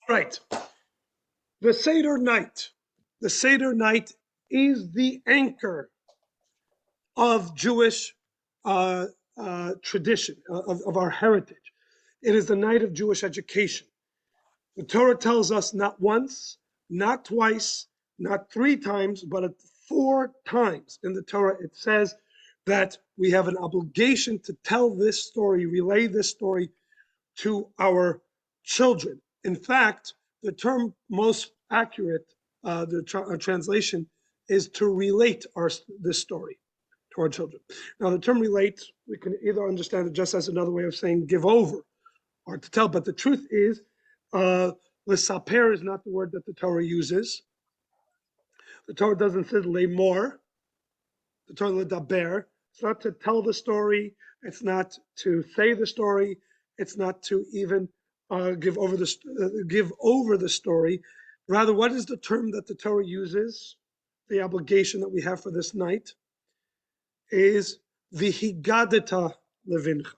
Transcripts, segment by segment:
Right. The Seder night. The Seder night is the anchor of Jewish uh, tradition, of our heritage. It is the night of Jewish education. The Torah tells us not once, not twice, not three times, but 4 times in the Torah it says that we have an obligation to tell this story, relay this story to our children. In fact, the term most accurate, translation, is to relate this story to our children. Now, the term relate, we can either understand it just as another way of saying give over or to tell, but the truth is, lesaper is not the word that the Torah uses. The Torah doesn't say lemor, the Torah ledaber. It's not to tell the story, it's not to say the story, it's not to even give over the story. Rather, what is the term that the Torah uses? The obligation that we have for this night is vihigadeta levincha.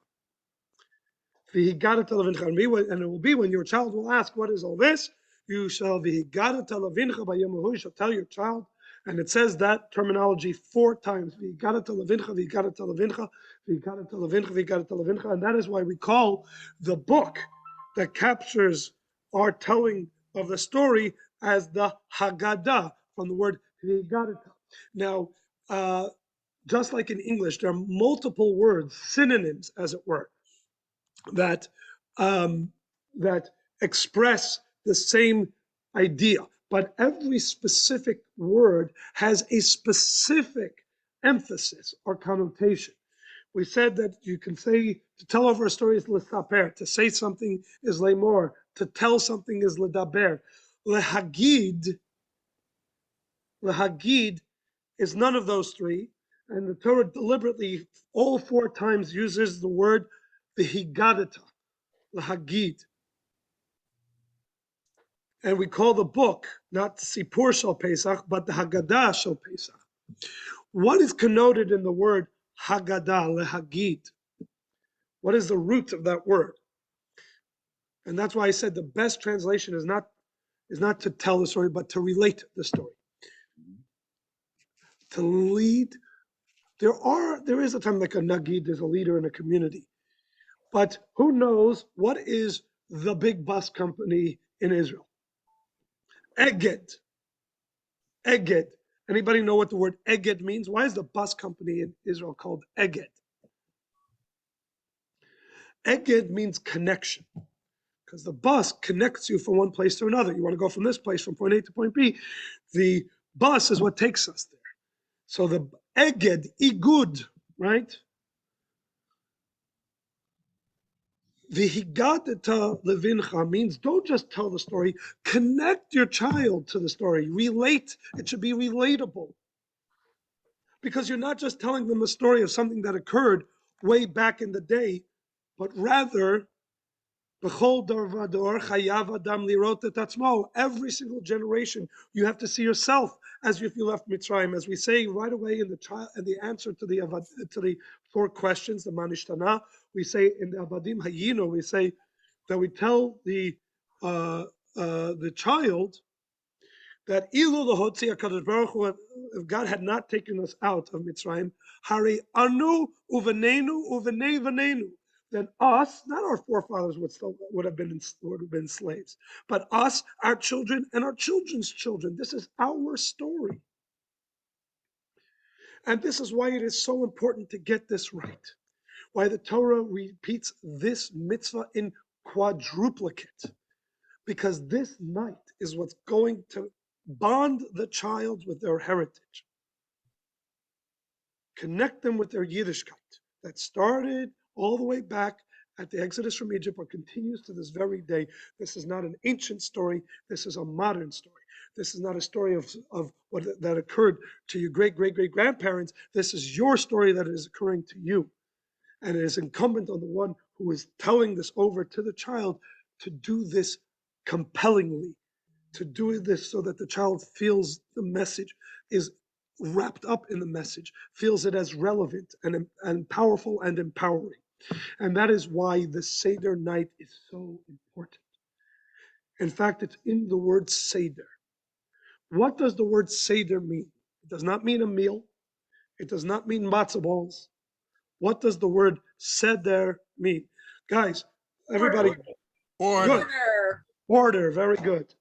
Vihigadeta levincha, and it will be when your child will ask, "What is all this?" You shall vihigadeta levincha b'yom hahu. You shall tell your child, and it says that terminology 4 times: vihigadeta levincha, vihigadeta levincha, vihigadeta levincha, vihigadeta levincha, and that is why we call the book that captures our telling of the story as the Haggadah, from the word vihigadeta. Now, just like in English, there are multiple words, synonyms, as it were, that that express the same idea, but every specific word has a specific emphasis or connotation. We said that you can say to tell over a story is lesaper, to say something is lemor, to tell something is ledaber. Lehagid is none of those three, and the Torah deliberately all 4 times uses the word vihigadeta, lehagid. And we call the book not Sipur Shel Pesach, but the Haggadah Shel Pesach. What is connoted in the word Haggadah, lehagid? What is the root of that word? And that's why I said the best translation is not to tell the story, but to relate the story. To lead. There is a time like a nagid, there's a leader in a community. But who knows what is the big bus company in Israel? Egged. Egged. Anybody know what the word Egged means? Why is the bus company in Israel called Egged? Egged means connection, because the bus connects you from one place to another. You want to go from this place, from point A to point B. The bus is what takes us there. So the Egged, Igud, right? Vihigadeta levincha means don't just tell the story, connect your child to the story, relate. It should be relatable. Because you're not just telling them a story of something that occurred way back in the day, but rather, every single generation, you have to see yourself as if you left Mitzrayim. As we say right away in the answer to the 4 questions, the Manishtana, we say in the Avadim Hayino, we say that we tell the child that Ilu Lahotzi HaKadosh Baruch Hu, if God had not taken us out of Mitzrayim, Hari Anu Uvenenu Uvenei Venenu, then us, not our forefathers would have been slaves, but us, our children, and our children's children. This is our story. And this is why it is so important to get this right. Why the Torah repeats this mitzvah in quadruplicate. Because this night is what's going to bond the child with their heritage. Connect them with their Yiddishkeit that started all the way back at the Exodus from Egypt, but continues to this very day. This is not an ancient story. This is a modern story. This is not a story of what that occurred to your great-great-great-grandparents. This is your story that is occurring to you. And it is incumbent on the one who is telling this over to the child to do this compellingly, to do this so that the child feels the message is wrapped up in the message, feels it as relevant and powerful and empowering. And that is why the Seder night is so important. In fact, it's in the word Seder. What does the word Seder mean? It does not mean a meal. It does not mean matzah balls. What does the word Seder mean? Guys, everybody, good. Order, very good.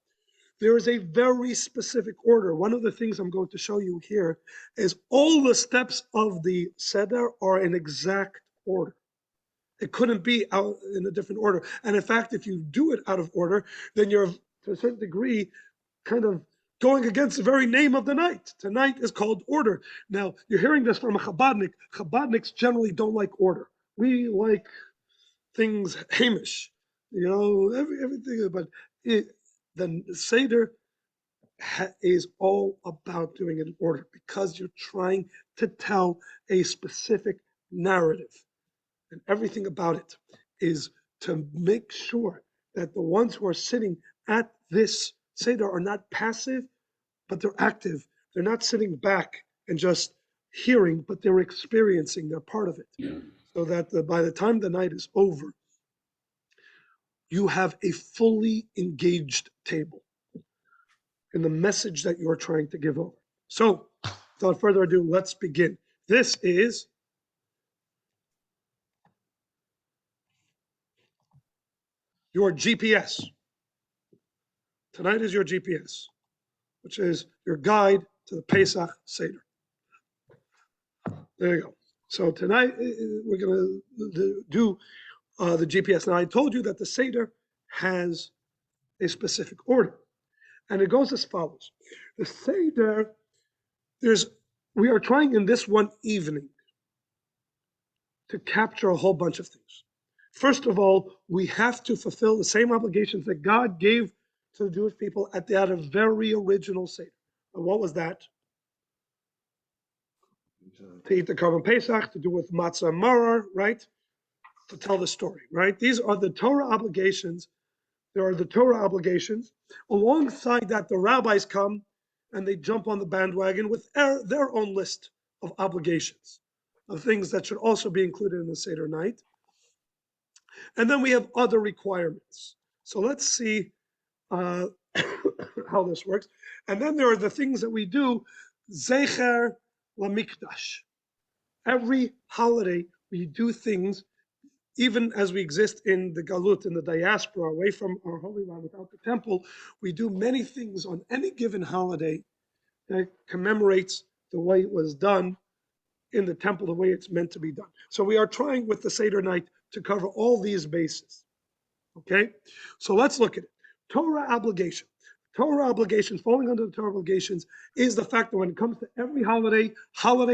There is a very specific order. One of the things I'm going to show you here is all the steps of the Seder are in exact order. It couldn't be out in a different order. And in fact, if you do it out of order, then you're, to a certain degree, kind of going against the very name of the night. Tonight is called order. Now, you're hearing this from a Chabadnik. Chabadniks generally don't like order. We like things Hamish, everything. But the Seder is all about doing it in order because you're trying to tell a specific narrative. And everything about it is to make sure that the ones who are sitting at this Seder are not passive, but they're active. They're not sitting back and just hearing, but they're experiencing. They're part of it. Yeah. So that by the time the night is over, you have a fully engaged table in the message that you're trying to give over. So, without further ado, let's begin. This is your GPS. Tonight is your GPS, which is your guide to the Pesach Seder. There you go. So tonight we're going to do the GPS. Now I told you that the Seder has a specific order, and it goes as follows. The Seder, we are trying in this one evening to capture a whole bunch of things. First of all, we have to fulfill the same obligations that God gave to the Jewish people at the very original Seder. And what was that? To eat the Korban Pesach, to do with matzah and maror, right? To tell the story, right? These are the Torah obligations. There are the Torah obligations. Alongside that, the rabbis come and they jump on the bandwagon with their own list of obligations, of things that should also be included in the Seder night. And then we have other requirements. So let's see how this works. And then there are the things that we do, Zecher LaMikdash. Every holiday, we do things, even as we exist in the Galut, in the diaspora, away from our Holy Land, without the temple, we do many things on any given holiday that commemorates the way it was done in the temple, the way it's meant to be done. So we are trying with the Seder night to cover all these bases. Okay, so let's look at it. Torah obligation. Torah obligations, falling under the Torah obligations, is the fact that when it comes to every holiday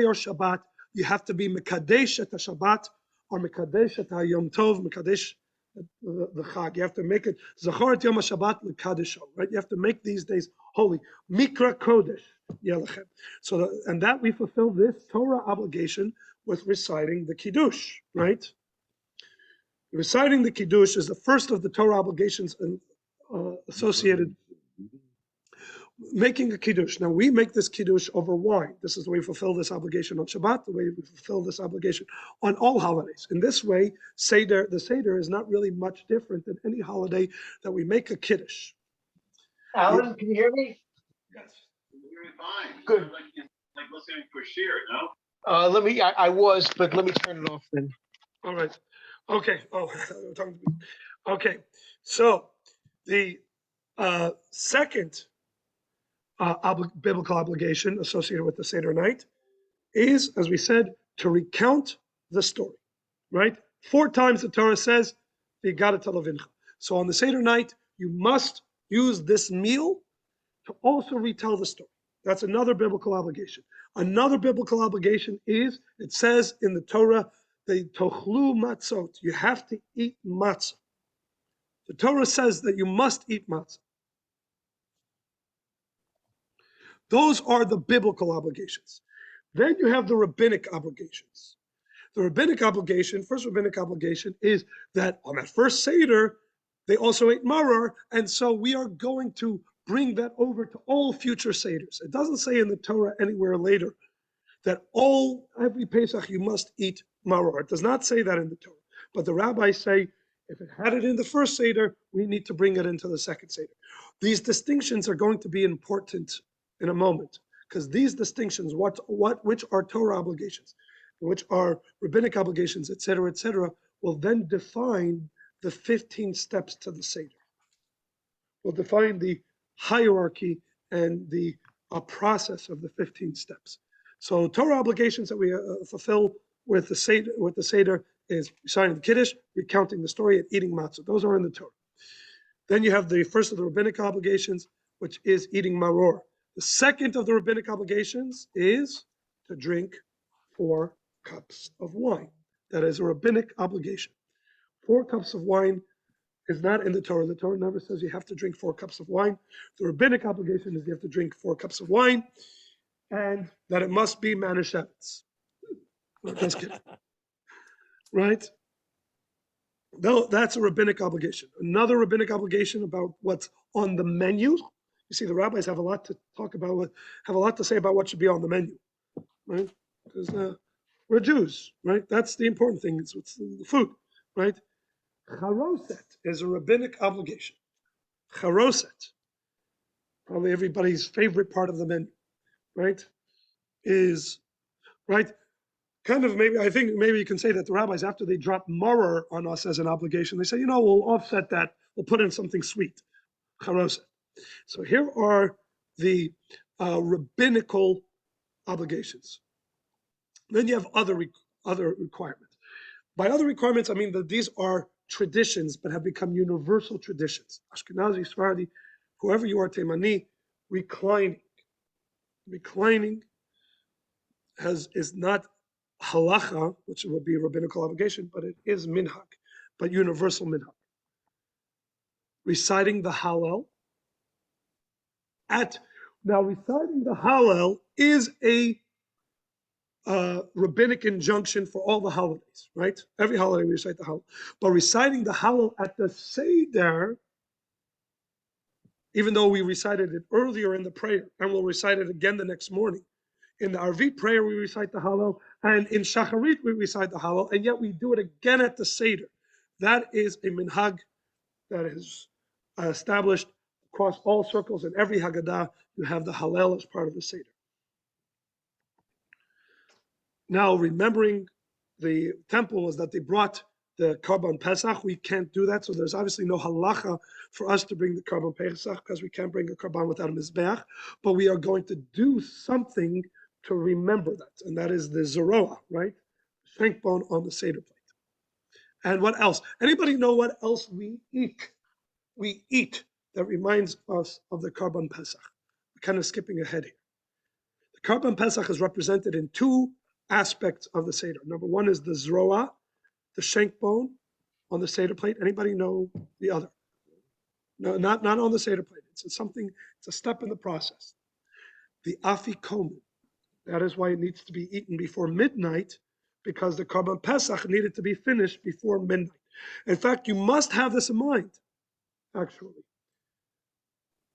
or Shabbat, you have to be Mekadesh at the Shabbat or Mekadesh at Yom Tov, Mekadesh the Chag. You have to make it Zachor et Yom HaShabbat Lekadesho, right? You have to make these days holy. Mikra Kodesh Yelechem. So, and that we fulfill this Torah obligation with reciting the Kiddush, right? Reciting the Kiddush is the first of the Torah obligations associated making a Kiddush. Now we make this Kiddush over wine. This is the way we fulfill this obligation on Shabbat, the way we fulfill this obligation on all holidays. In this way, the Seder is not really much different than any holiday that we make a Kiddush. Alan, can you hear me? Yes. You're fine. Good. Like listening to a shear, no? I was, but let me turn it off then. All right. Okay. Oh, we're talking to me. Okay. So the second biblical obligation associated with the Seder night is, as we said, to recount the story, right? 4 times the Torah says, "V'yigada Lavincha." So on the Seder night, you must use this meal to also retell the story. That's another biblical obligation. Another biblical obligation is, it says in the Torah, the tochlu matzot, you have to eat matzah. The Torah says that you must eat matzah. Those are the biblical obligations. Then you have the rabbinic obligations. The rabbinic obligation, first rabbinic obligation, is that on that first Seder, they also ate maror, and so we are going to bring that over to all future Seders. It doesn't say in the Torah anywhere later that every Pesach you must eat maror. It does not say that in the Torah. But the rabbis say If it had it in the first Seder, we need to bring it into the second Seder. These distinctions are going to be important in a moment, because these distinctions, which are Torah obligations, which are rabbinic obligations, etc., will then define the 15 steps to the Seder. Will define the hierarchy and the process of the 15 steps. So Torah obligations that we fulfill with the Seder is reciting the Kiddush, recounting the story, and eating matzah. Those are in the Torah. Then you have the first of the rabbinic obligations, which is eating maror. The second of the rabbinic obligations is to drink 4 cups of wine. That is a rabbinic obligation. 4 cups of wine is not in the Torah. The Torah never says you have to drink 4 cups of wine. The rabbinic obligation is you have to drink 4 cups of wine, and that it must be Manischewitz. Just kidding. Right? No, that's a rabbinic obligation. Another rabbinic obligation about what's on the menu. You see, the rabbis have a lot to talk about, have a lot to say about what should be on the menu, right? Because we're Jews, right? That's the important thing. It's the food, right? Charoset is a rabbinic obligation. Charoset, probably everybody's favorite part of the menu, right? Is, right? Kind of maybe, I think maybe you can say that the rabbis, after they drop maror on us as an obligation, they say, we'll offset that. We'll put in something sweet, charoset. So here are the rabbinical obligations. Then you have other requirements. By other requirements, I mean that these are traditions, but have become universal traditions. Ashkenazi, Sephardi, whoever you are, Teimani, reclining is not halacha, which would be a rabbinical obligation, but it is minhag, but universal minhag. Reciting the Hallel. Now, reciting the Hallel is a rabbinic injunction for all the holidays, right? Every holiday we recite the Hallel. But reciting the Hallel at the Seder, even though we recited it earlier in the prayer, and we'll recite it again the next morning, in the Arvit prayer, we recite the Hallel, and in Shacharit, we recite the Hallel, and yet we do it again at the Seder. That is a minhag that is established across all circles. In every Haggadah, you have the Hallel as part of the Seder. Now, remembering the temple was that they brought the Karban Pesach. We can't do that, so there's obviously no halacha for us to bring the Karban Pesach because we can't bring a Karban without a Mizbeach, but we are going to do something to remember that, and that is the Zeroah, right? Shank bone on the Seder plate. And what else? Anybody know what else we eat? We eat that reminds us of the Karban Pesach. We're kind of skipping ahead here. The Karban Pesach is represented in 2 aspects of the Seder. Number 1 is the Zeroah, the shank bone on the Seder plate. Anybody know the other? No, not on the Seder plate. It's a step in the process. The afikomen. That is why it needs to be eaten before midnight, because the Karban Pesach needed to be finished before midnight. In fact, you must have this in mind, actually.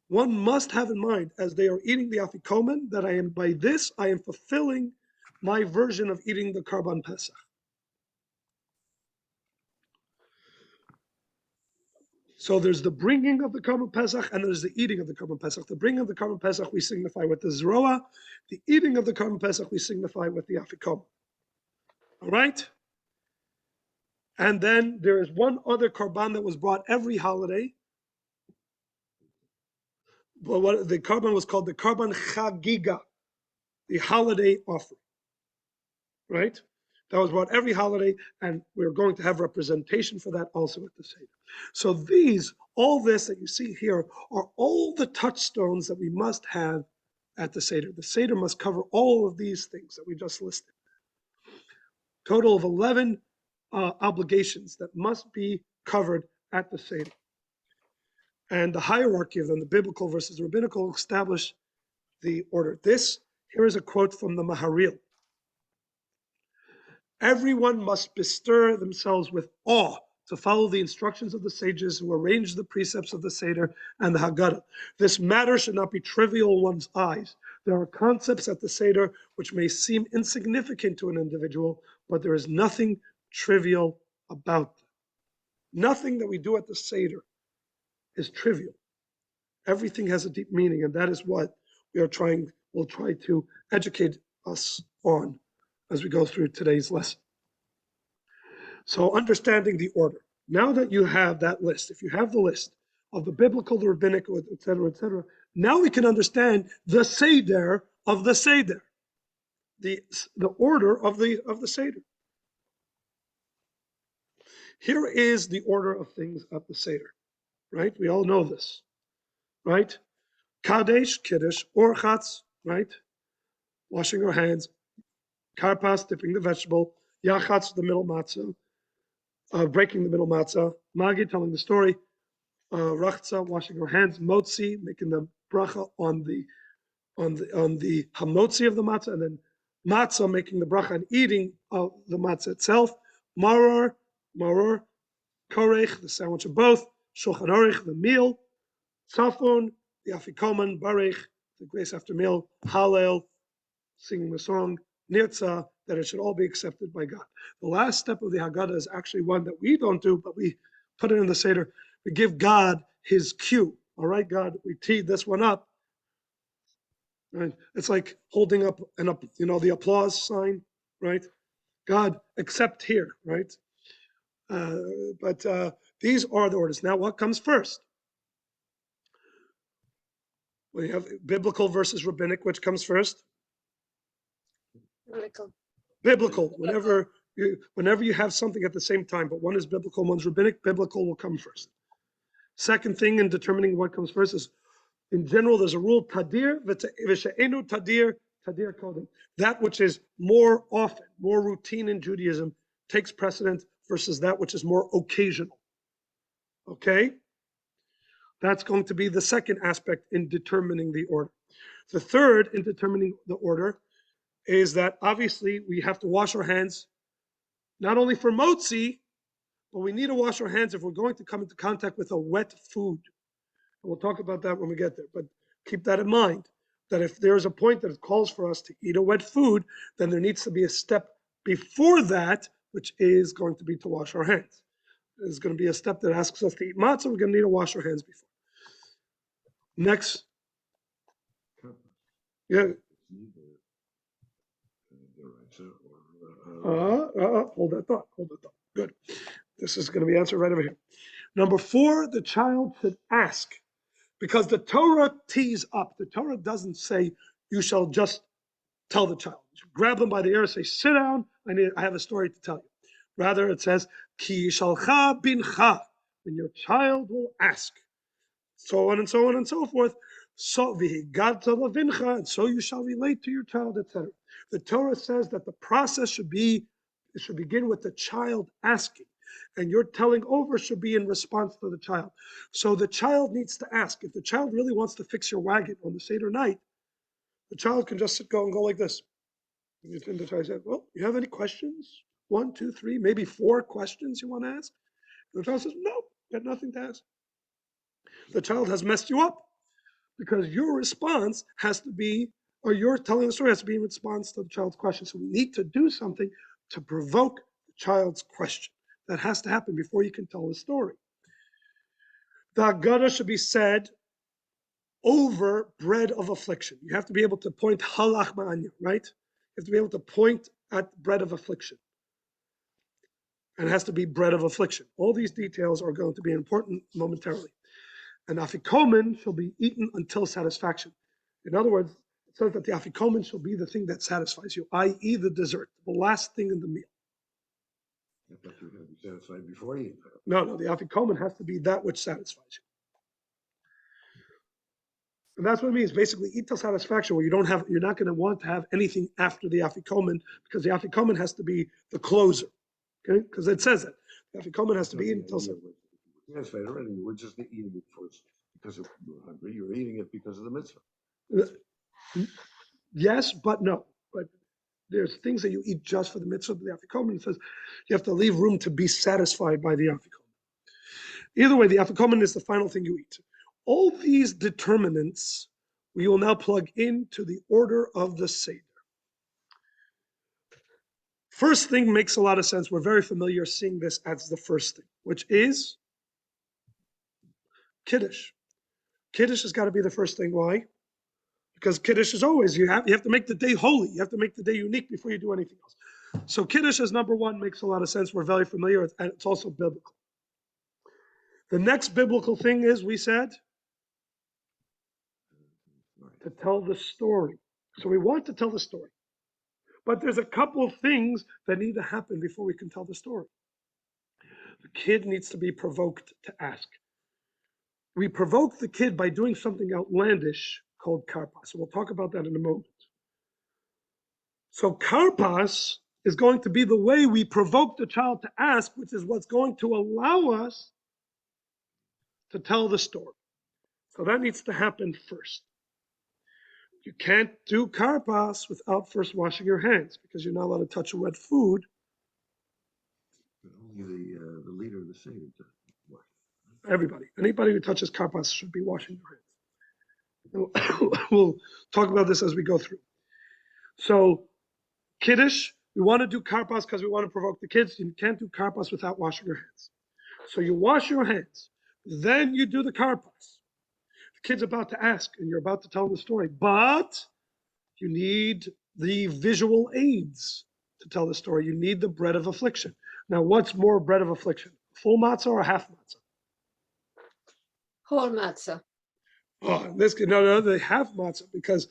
One must have in mind, as they are eating the afikomen, that I am fulfilling my version of eating the Karban Pesach. So there's the bringing of the Karban Pesach and there's the eating of the Karban Pesach. The bringing of the Karban Pesach we signify with the Zeroah. The eating of the Karban Pesach we signify with the Afikomen. All right? And then there is one other Karban that was brought every holiday. But what the Karban was called the Karban Chagiga, the holiday offering. Right? That was brought every holiday, and we're going to have representation for that also at the Seder. So all this that you see here are all the touchstones that we must have at the Seder. The Seder must cover all of these things that we just listed. Total of 11 obligations that must be covered at the Seder. And the hierarchy of them, the biblical versus the rabbinical, establish the order. Here is a quote from the Maharil. Everyone must bestir themselves with awe to follow the instructions of the sages who arranged the precepts of the Seder and the Haggadah. This matter should not be trivial in one's eyes. There are concepts at the Seder which may seem insignificant to an individual, but there is nothing trivial about them. Nothing that we do at the Seder is trivial. Everything has a deep meaning, and that is what we'll try to educate us on as we go through today's lesson. So understanding the order. Now that you have that list, if you have the list of the biblical, the rabbinic, etc., now we can understand the Seder of the Seder, the order of the Seder. Here is the order of things at the Seder, right? We all know this, right? Kadesh, Kiddush, Orchatz, right? Washing our hands. Karpas, dipping the vegetable. Yachatz, the middle matzah, breaking the middle matzah. Magi, telling the story. Rachza, washing our hands. Motzi, making the bracha on the hamotzi of the matzah, and then matzah, making the bracha and eating of the matzah itself. Maror, korech, the sandwich of both. Shulchan Aruch, the meal. Tzafon, the afikoman, barech, the grace after meal. Hallel, singing the song. Nirtza, that it should all be accepted by God. The last step of the Haggadah is actually one that we don't do, but we put it in the Seder. We give God his cue. All right, God, we teed this one up. Right? It's like holding up the applause sign, right? God, accept here, right? But these are the orders. Now, what comes first? Well, you have biblical versus rabbinic. Which comes first? Biblical. Whenever you have something at the same time, but one is biblical, one's rabbinic, biblical will come first. Second thing in determining what comes first is, in general, there's a rule: tadir v'she'enu tadir kodem. That which is more often, more routine in Judaism takes precedence versus that which is more occasional. Okay? That's going to be the second aspect in determining the order. The third in determining the order is that obviously we have to wash our hands, not only for motzi, but we need to wash our hands if we're going to come into contact with a wet food. And we'll talk about that when we get there, but keep that in mind, that if there's a point that it calls for us to eat a wet food, then there needs to be a step before that, which is going to be to wash our hands. There's going to be a step that asks us to eat matzah, we're going to need to wash our hands before. Next. Yeah. Hold that thought. Good. This is going to be answered right over here. Number 4, the child should ask, because the Torah tees up. The Torah doesn't say you shall just tell the child. You grab them by the ear and say, sit down, I have a story to tell you. Rather, it says, ki yishalcha bincha, when your child will ask. So on and so on and so forth. So v'higadta lavincha, and so you shall relate to your child, etc. The Torah says that the process should begin with the child asking, and your telling over should be in response to the child. So the child needs to ask. If the child really wants to fix your wagon on the Seder night, the child can just go like this. And the child says, well, you have any questions? 1, 2, 3, maybe 4 questions you want to ask? And the child says, no, got nothing to ask. The child has messed you up, because your response has to be, or your telling the story has to be in response to the child's question. So we need to do something to provoke the child's question. That has to happen before you can tell the story. The Haggadah should be said over bread of affliction. You have to be able to point halach ma'anya, right? You have to be able to point at bread of affliction. And it has to be bread of affliction. All these details are going to be important momentarily. And afikomen shall be eaten until satisfaction. In other words, it says that the afikomen shall be the thing that satisfies you, i.e. the dessert, the last thing in the meal. I thought you were going to be satisfied before you eat. No, the afikomen has to be that which satisfies you. And that's what it means. Basically, eat till satisfaction, where you're not going to want to have anything after the afikomen, because the afikomen has to be the closer. Okay? Because it says it. The afikomen has to be eaten until satisfaction. Satisfied already. You were just eating it first because you were hungry. You were eating it because of the mitzvah. Yes, but no. But there's things that you eat just for the mitzvah. But the afikomen says you have to leave room to be satisfied by the afikomen. Either way, the afikomen is the final thing you eat. All these determinants we will now plug into the order of the Seder. First thing makes a lot of sense. We're very familiar seeing this as the first thing, which is Kiddush. Kiddush has got to be the first thing. Why? Because Kiddush is always, you have to make the day holy. You have to make the day unique before you do anything else. So Kiddush as number one makes a lot of sense. We're very familiar with, and it's also biblical. The next biblical thing is, we said, to tell the story. So we want to tell the story. But there's a couple of things that need to happen before we can tell the story. The kid needs to be provoked to ask. We provoke the kid by doing something outlandish called karpas. So we'll talk about that in a moment. So karpas is going to be the way we provoke the child to ask, which is what's going to allow us to tell the story. So that needs to happen first. You can't do karpas without first washing your hands, because you're not allowed to touch wet food. But only the leader of the Seder does. Everybody, anybody who touches karpas should be washing their hands. We'll talk about this as we go through. So Kiddush, we want to do karpas because we want to provoke the kids. You can't do karpas without washing your hands. So you wash your hands, then you do the karpas. The kid's about to ask, and you're about to tell the story, but you need the visual aids to tell the story. You need the bread of affliction. Now, what's more bread of affliction? Full matzah or half matzah? Whole matzah. Oh, this kid, no, they have matzah because,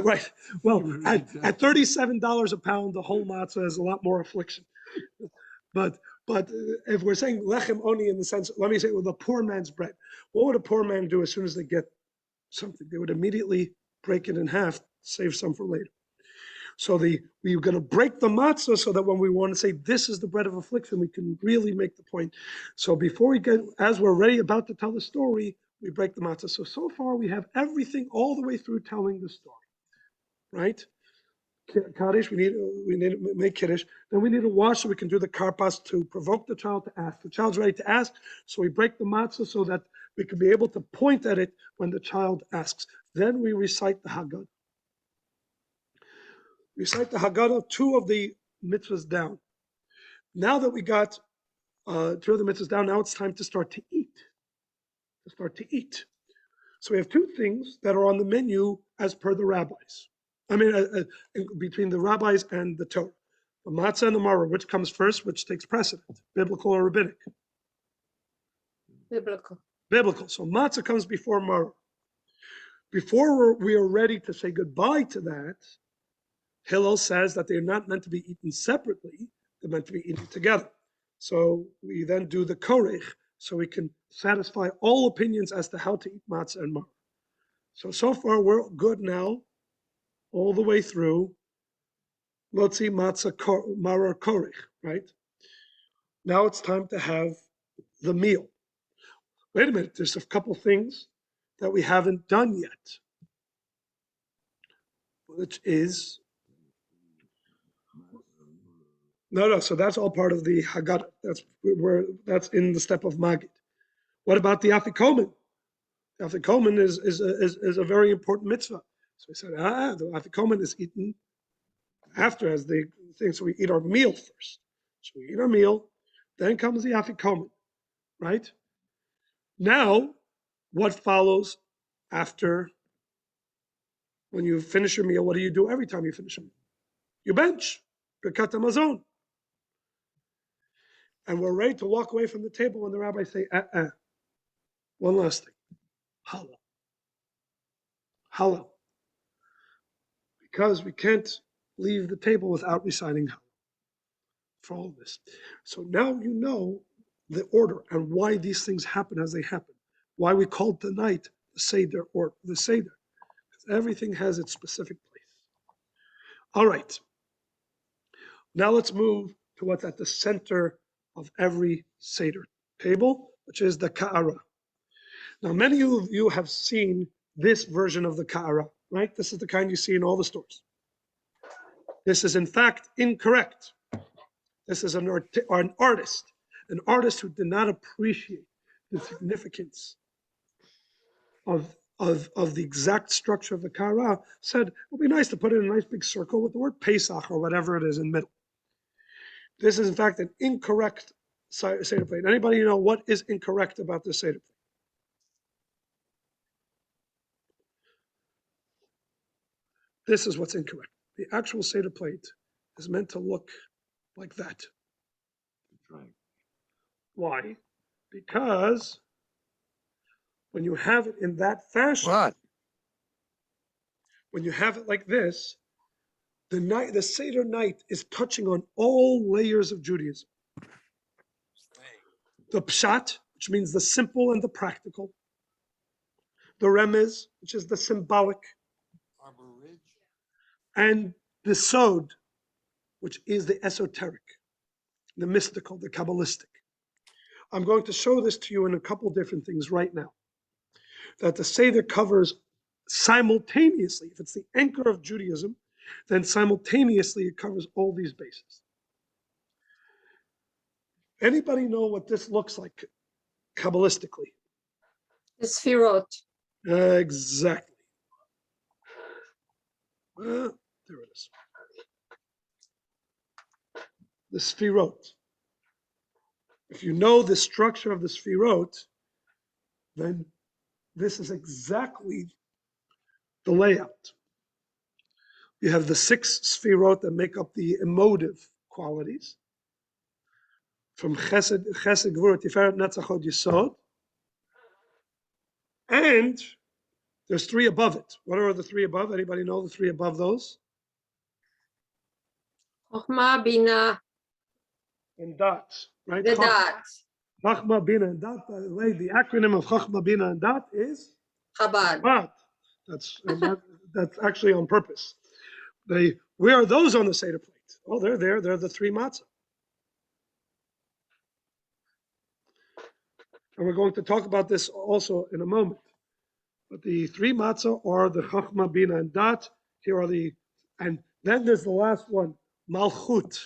right. Well, at $37 a pound, the whole matzah is a lot more affliction. But if we're saying lechem oni in the sense, let me say, well, the poor man's bread. What would a poor man do as soon as they get something? They would immediately break it in half, save some for later. So we're going to break the matzah so that when we want to say this is the bread of affliction, we can really make the point. So before we get, as we're ready about to tell the story, we break the matzah. So far we have everything all the way through telling the story, right? Kaddish, we need to make Kiddush. Then we need to wash so we can do the karpas to provoke the child to ask. The child's ready to ask, so we break the matzah so that we can be able to point at it when the child asks. Then we recite the Haggadah. Recite the Haggadah, two of the mitzvahs down. Now that we got two of the mitzvahs down, now it's time to start to eat. So we have two things that are on the menu as per the rabbis. Between the rabbis and the Torah. The matzah and the maror, which comes first, which takes precedent, biblical or rabbinic? Biblical. So matzah comes before maror. Before we are ready to say goodbye to that, Hillel says that they're not meant to be eaten separately, they're meant to be eaten together. So we then do the korech, so we can satisfy all opinions as to how to eat matzah and maror. So far we're good now, all the way through. Lotzi matzah maror korech, right? Now it's time to have the meal. Wait a minute, there's a couple things that we haven't done yet, which is, no, so that's all part of the Haggadah. That's in the step of Magid. What about the Afikomen? The Afikomen is a very important mitzvah. So we said, the Afikomen is eaten after as the thing. So we eat our meal first. So we eat our meal, then comes the Afikomen, right? Now, what follows after when you finish your meal? What do you do every time you finish a meal? You bench, Birkat Hamazon. And we're ready to walk away from the table when the rabbis say, one last thing, Hallel. Because we can't leave the table without reciting Hallel for all of this. So now you know the order and why these things happen as they happen. Why we called tonight the Seder or the Seder. Because everything has its specific place. All right. Now let's move to what's at the center of every Seder table, which is the Ka'ara. Now, many of you have seen this version of the Ka'ara, right? This is the kind you see in all the stores. This is, in fact, incorrect. This is an artist who did not appreciate the significance of the exact structure of the Ka'ara, said, it would be nice to put it in a nice big circle with the word Pesach or whatever it is in the middle. This is in fact an incorrect Seder plate. Anybody know what is incorrect about this Seder plate? This is what's incorrect. The actual Seder plate is meant to look like that. Right. Why? Because when you have it in that fashion, What? when you have it like this, the Seder night is touching on all layers of Judaism. The pshat, which means the simple and the practical. The remez, which is the symbolic. Arbor Ridge? And the sod, which is the esoteric, the mystical, the Kabbalistic. I'm going to show this to you in a couple different things right now. That the Seder covers simultaneously, if it's the anchor of Judaism, then simultaneously it covers all these bases. Anybody know what this looks like Kabbalistically? The Sfirot. Exactly. There it is. The Sfirot. If you know the structure of the Sfirot, then this is exactly the layout. You have the 6 Sfirot that make up the emotive qualities. From Chesed, Gvura, Tiferet, Netzach, Hod, Yesod. And there's 3 above it. What are the 3 above? Anybody know the 3 above those? Chochmah, Bina, And Dat, right? Vedat. Chachma, Bina, and Dat. By the way, the acronym of Chachma, Bina, and Dat is Chabad. Chabad. That's actually on purpose. Where are those on the Seder plate? Oh, they're there. They're the 3 matzah. And we're going to talk about this also in a moment. But the 3 matzah are the Chachma, Bina, and Dat. Here are and then there's the last one, Malchut,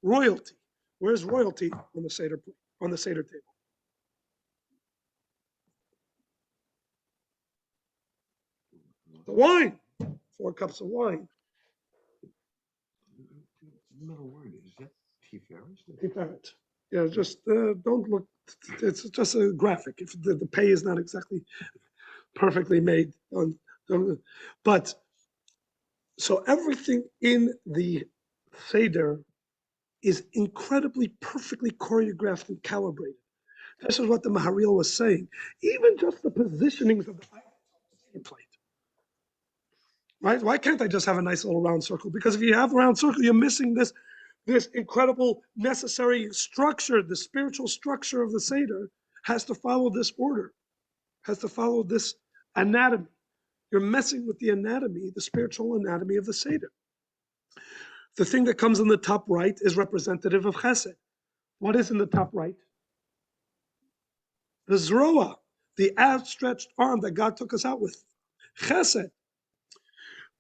royalty. Where's royalty on the Seder table? The wine, 4 cups of wine. Middle word, is that Tiferet? Tiferet. Yeah, just don't look. It's just a graphic. If the pay is not exactly perfectly made, but so everything in the Seder is incredibly perfectly choreographed and calibrated. This is what the Maharil was saying. Even just the positionings of the Seder plate. Right? Why can't I just have a nice little round circle? Because if you have a round circle, you're missing this incredible necessary structure. The spiritual structure of the Seder has to follow this order, has to follow this anatomy. You're messing with the anatomy, the spiritual anatomy of the Seder. The thing that comes in the top right is representative of Chesed. What is in the top right? The Zroa, the outstretched arm that God took us out with. Chesed.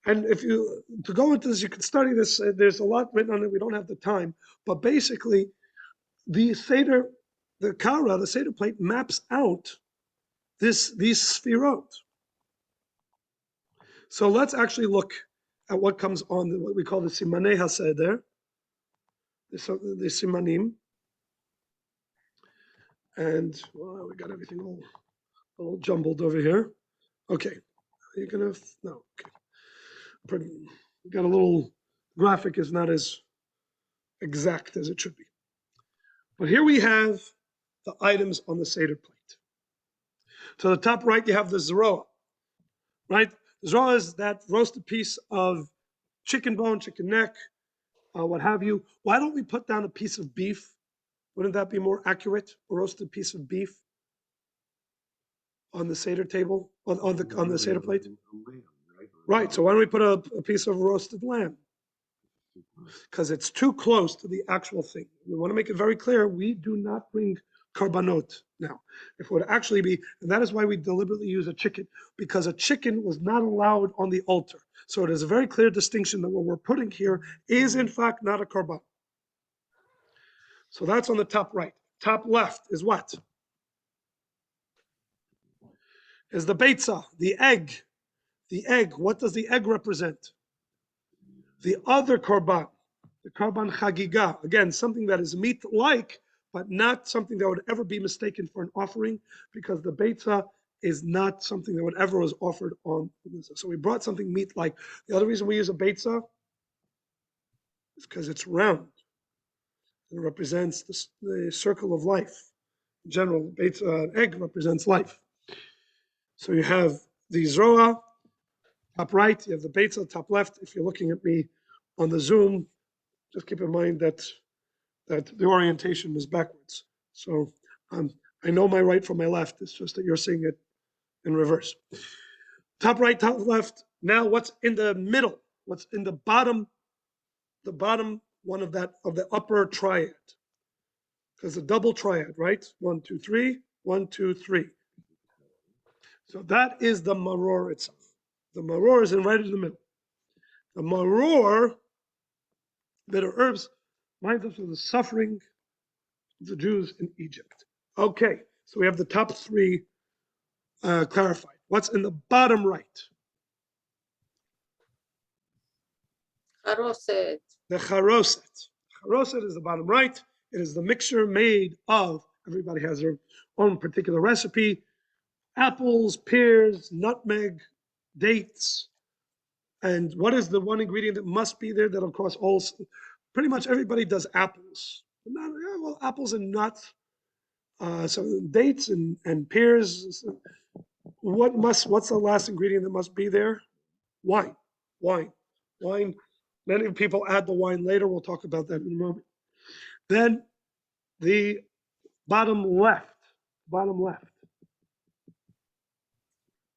And to go into this, you can study this. There's a lot written on it. We don't have the time. But basically, the Seder, the Kara, the Seder plate maps out these Sfirot. So let's actually look at what comes on what we call the Simanei HaSeder, the Simanim. And well, we got everything all jumbled over here. Okay, you're gonna no. Okay. We got a little graphic is not as exact as it should be. But here we have the items on the Seder plate. To the top right, you have the Zroa, right? Zroa is that roasted piece of chicken bone, chicken neck, what have you. Why don't we put down a piece of beef? Wouldn't that be more accurate? A roasted piece of beef on the Seder table, on the Seder plate? Right, so why don't we put a piece of roasted lamb? Because it's too close to the actual thing. We want to make it very clear, we do not bring karbanot now. If it would actually be, and that is why we deliberately use a chicken, because a chicken was not allowed on the altar. So it is a very clear distinction that what we're putting here is in fact not a karban. So that's on the top right. Top left is what? Is the beitzah, the egg. The egg, what does the egg represent? The other korban. the karban chagiga, again, something that is meat-like, but not something that would ever be mistaken for an offering, because the beitza is not something that would ever was offered on the mitzvah. So we brought something meat-like. The other reason we use a beitza is because it's round. It represents the circle of life. In general, beitza, an egg represents life. So you have the zroa, top right, you have the beitza, top left. If you're looking at me on the Zoom, just keep in mind that the orientation is backwards. So I know my right from my left. It's just that you're seeing it in reverse. Top right, top left. Now what's in the middle? What's in the bottom one of the upper triad? Because a double triad, right? 1, 2, 3, 1, 2, 3. So that is the maror itself. The maror is right in the middle. The maror, bitter herbs, reminds us of the suffering of the Jews in Egypt. Okay, so we have the top three clarified. What's in the bottom right? Haroset. The charoset. Charoset is the bottom right. It is the mixture made of, everybody has their own particular recipe, apples, pears, nutmeg, dates. And what is the one ingredient that must be there that, of course, also, pretty much everybody does apples. But not, well, apples and nuts. So dates and pears. What's the last ingredient that must be there? Wine. Many people add the wine later. We'll talk about that in a moment. Then the bottom left.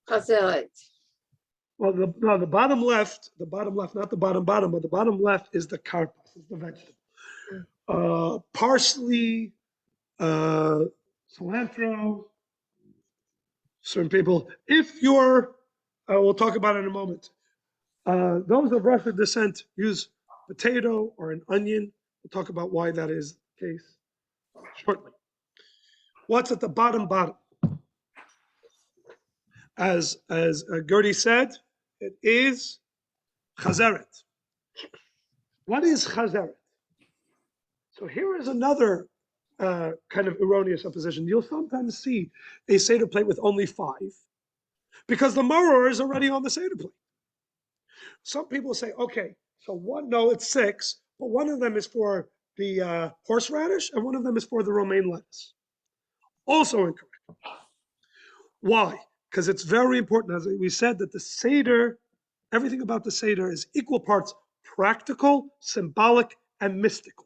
Chazeret. Well, the bottom left, not the bottom, but the bottom left is the karpas, is the vegetable. Parsley, cilantro, certain people. If you're, we'll talk about it in a moment. Those of Russian descent use potato or an onion. We'll talk about why that is the case shortly. What's at the bottom? As Gertie said, it is chazeret. What is chazeret? So here is another kind of erroneous supposition. You'll sometimes see a Seder plate with only 5 because the maror is already on the Seder plate. Some people say, okay, so it's 6, but one of them is for the horseradish and one of them is for the romaine lettuce. Also incorrect. Why? Because it's very important, as we said, that the Seder, everything about the Seder is equal parts practical, symbolic, and mystical.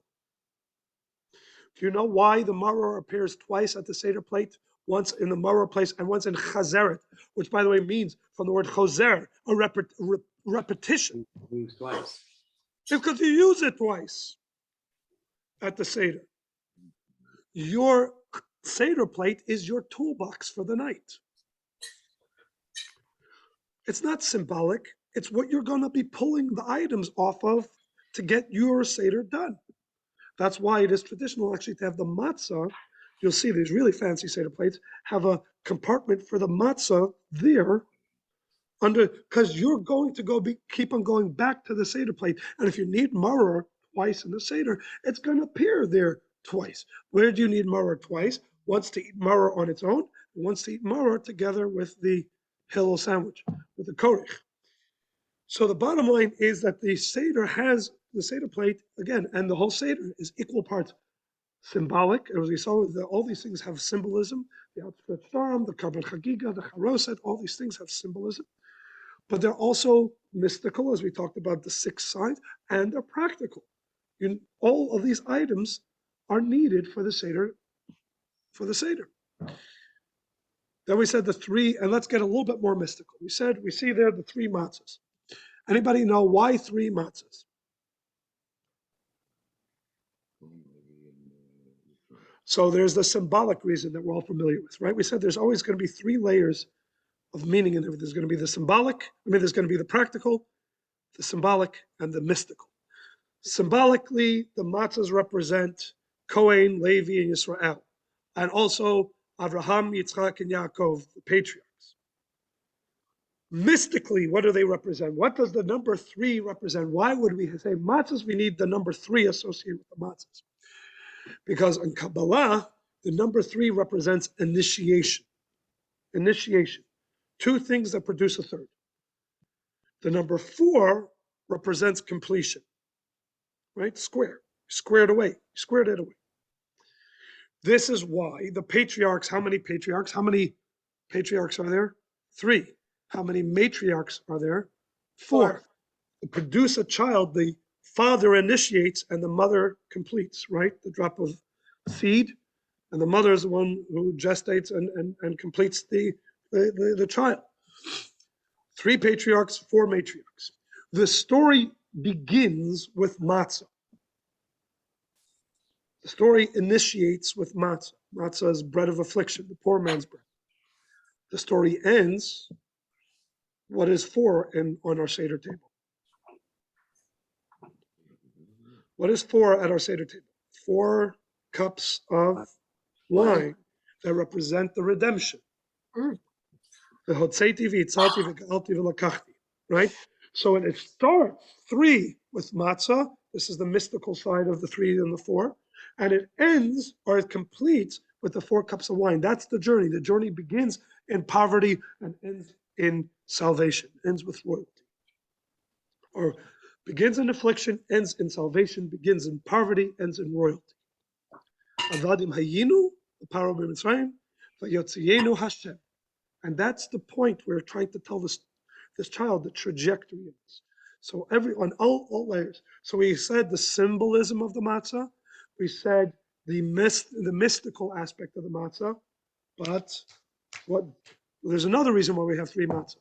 Do you know why the maror appears twice at the Seder plate? Once in the maror place and once in chazeret, which by the way means from the word choser, a repetition. Used twice. Because you use it twice at the Seder. Your Seder plate is your toolbox for the night. It's not symbolic. It's what you're going to be pulling the items off of to get your Seder done. That's why it is traditional actually to have the matzah. You'll see these really fancy Seder plates have a compartment for the matzah there because you're going to keep on going back to the Seder plate. And if you need maror twice in the Seder, it's going to appear there twice. Where do you need maror twice? Once to eat maror on its own, and once to eat maror together with the Hillel sandwich, with the korich. So the bottom line is that the Seder has the Seder plate, again, and the whole Seder is equal parts symbolic. As we saw, all these things have symbolism. The outstretched arm, the karban chagiga, the charoset, all these things have symbolism. But they're also mystical, as we talked about the 6 signs, and they're practical. All of these items are needed for the Seder. Then we said the 3, and let's get a little bit more mystical. We see there the 3 matzahs. Anybody know why 3 matzahs? So there's the symbolic reason that we're all familiar with, right? We said there's always going to be 3 layers of meaning in it. There's going to be the symbolic, there's going to be the practical, the symbolic, and the mystical. Symbolically, the matzahs represent Cohen, Levi, and Yisrael, and also Avraham, Yitzchak, and Yaakov, the patriarchs. Mystically, what do they represent? What does the number 3 represent? Why would we say matzahs? We need the number 3 associated with the matzahs. Because in Kabbalah, the number 3 represents initiation. Initiation. 2 things that produce a third. The number 4 represents completion. Right? Square. Squared away. Squared it away. This is why the patriarchs, how many patriarchs? How many patriarchs are there? 3. How many matriarchs are there? 4. To produce a child, the father initiates and the mother completes, right? The drop of seed, and the mother is the one who gestates and completes the child. 3 patriarchs, 4 matriarchs. The story begins with matzah. The story initiates with matzah. Matzah is bread of affliction, the poor man's bread. The story ends, what is 4 on our Seder table? What is 4 at our Seder table? 4 cups of wine that represent the redemption. The Hotzeti v'itzalti v'ga'alti v'lakachti, right? So it starts 3 with matzah. This is the mystical side of the 3 and the 4. And it ends, or it completes, with the 4 cups of wine. That's the journey. The journey begins in poverty and ends in salvation, ends with royalty. Or begins in affliction, ends in salvation, begins in poverty, ends in royalty. Avadim hayinu, the power of Mitzrayim, vayotzienu Hashem. And that's the point we're trying to tell this child, the trajectory of this. So on all layers. So we said the symbolism of the matzah. We said the mystical aspect of the matzah. But there's another reason why we have 3 matzahs.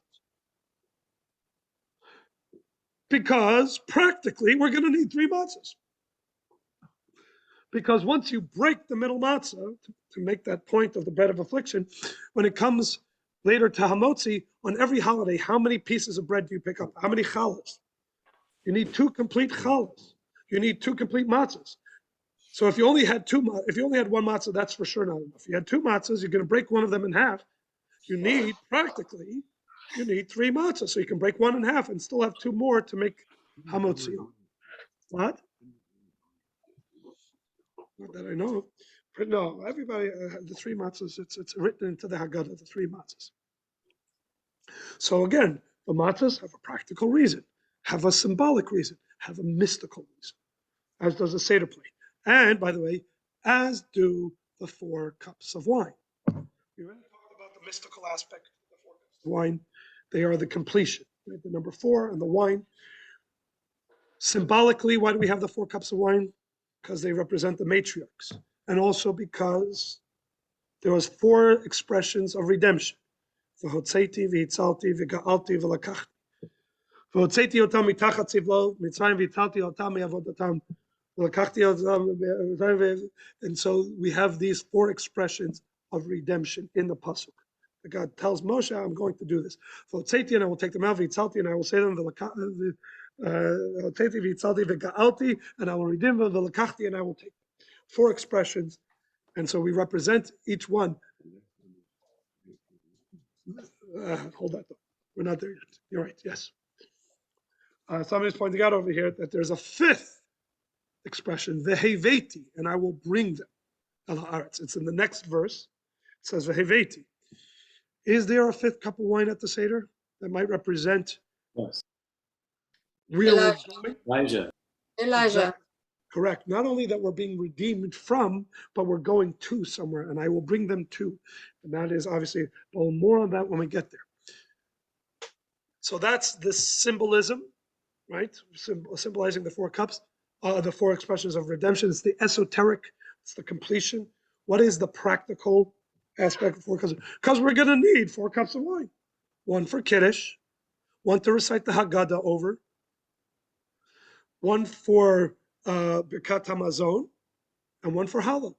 Because practically we're going to need 3 matzahs. Because once you break the middle matzah, to make that point of the bread of affliction, when it comes later to Hamotzi, on every holiday, how many pieces of bread do you pick up? How many challahs? You need 2 complete challahs. You need 2 complete matzahs. So if you only had 1 matzah, that's for sure not enough. If you had 2 matzahs, you're going to break one of them in half. You need 3 matzahs. So you can break one in half and still have 2 more to make Hamotzi. What? Not that I know of. But no, everybody, the 3 matzahs, it's written into the Haggadah, the 3 matzahs. So again, the matzahs have a practical reason, have a symbolic reason, have a mystical reason, as does the Seder plate. And by the way, as do the 4 cups of wine. We already talked about the mystical aspect of the 4 cups of wine. They are the completion, right? The number 4 and the wine. Symbolically, why do we have the 4 cups of wine? Because they represent the matriarchs. And also because there was 4 expressions of redemption. V'hotzeti v'itzalti v'ga'alti v'lakachti. V'hotzeti otam mitachat tzivlo, Mitzrayim v'itzalti otam me'avodatam, v'lakachti otam. And so we have these 4 expressions of redemption in the pasuk. God tells Moshe, I'm going to do this. V'hotzeti, and I will take them out, v'itzalti, and I will say them, hotzeti v'itzalti v'ga'alti, and I will redeem them, v'lakachti, and I will take them. 4 expressions. And so we represent each one. Hold that though. We're not there yet. You're right. Yes. Somebody's pointing out over here that there's a 5th expression, veheveti, and I will bring them. It's in the next verse. It says veheveti. Is there a 5th cup of wine at the Seder that might represent Yes. real Elijah. Elijah. Correct. Not only that we're being redeemed from, but we're going to somewhere, and I will bring them to. And that is obviously, well, more on that when we get there. So that's the symbolism, right? Symbolizing the 4 cups, the 4 expressions of redemption. It's the esoteric, it's the completion. What is the practical aspect of 4 cups? Because we're going to need 4 cups of wine. 1 for Kiddush, 1 to recite the Haggadah over, 1 for Birkat Hamazon, and 1 for Halal.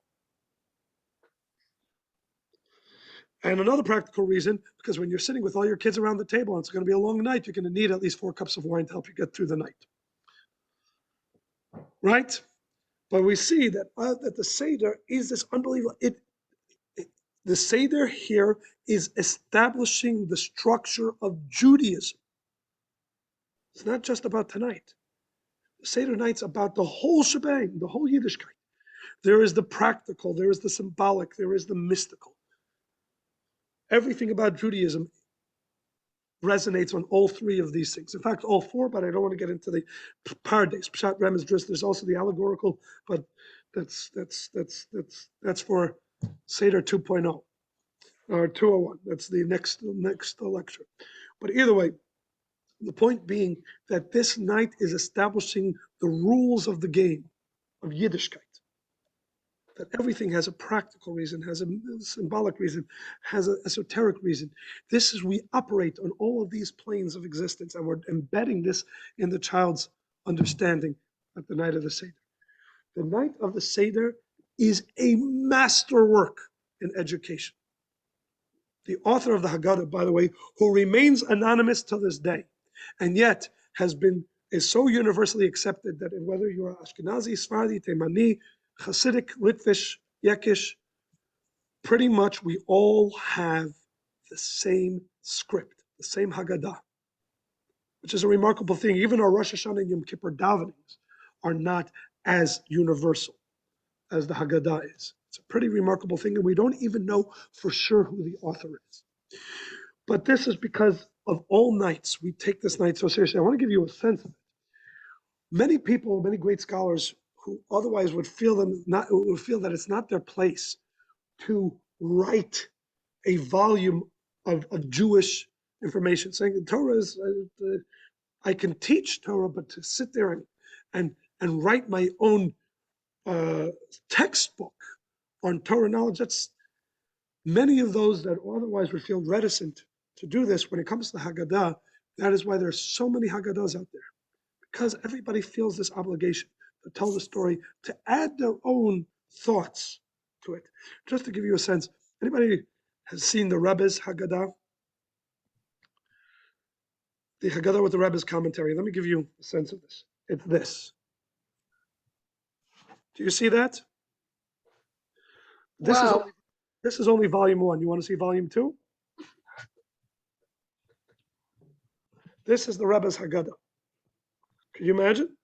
And another practical reason, because when you're sitting with all your kids around the table and it's going to be a long night, you're going to need at least 4 cups of wine to help you get through the night. Right? But we see that the Seder is this unbelievable. The Seder here is establishing the structure of Judaism. It's not just about tonight. The Seder night's about the whole shebang, the whole Yiddishkeit. There is the practical, there is the symbolic, there is the mystical. Everything about Judaism resonates on all three of these things. In fact, all four, but I don't want to get into the pardes, pshat, remez, dris. There's also the allegorical, but that's for Seder 2.0 or 201. That's the next lecture. But either way, the point being that this night is establishing the rules of the game of Yiddishkeit. That everything has a practical reason, has a symbolic reason, has an esoteric reason. This is, we operate on all of these planes of existence, and we're embedding this in the child's understanding at the night of the Seder. The night of the Seder is a masterwork in education. The author of the Haggadah, by the way, who remains anonymous to this day, and yet is so universally accepted that whether you're Ashkenazi, Sephardi, Teimani, Hasidic, Litvish, Yekish, pretty much we all have the same script, the same Haggadah, which is a remarkable thing. Even our Rosh Hashanah and Yom Kippur davenings are not as universal as the Haggadah is. It's a pretty remarkable thing, and we don't even know for sure who the author is. But this is because of all nights, we take this night so seriously. I want to give you a sense of it. Many people, many great scholars who otherwise would feel that it's not their place to write a volume of Jewish information, saying the Torah is, I can teach Torah, but to sit there and write my own textbook on Torah knowledge, that's many of those that otherwise would feel reticent to do this when it comes to the Haggadah. That is why there's so many Haggadahs out there, because everybody feels this obligation to tell the story, to add their own thoughts to it. Just to give you a sense, anybody has seen the Rebbe's Haggadah? The Haggadah with the Rebbe's commentary. Let me give you a sense of this. It's this. Do you see that? Wow. This is only volume 1. You want to see volume 2? This is the Rebbe's Haggadah. Can you imagine?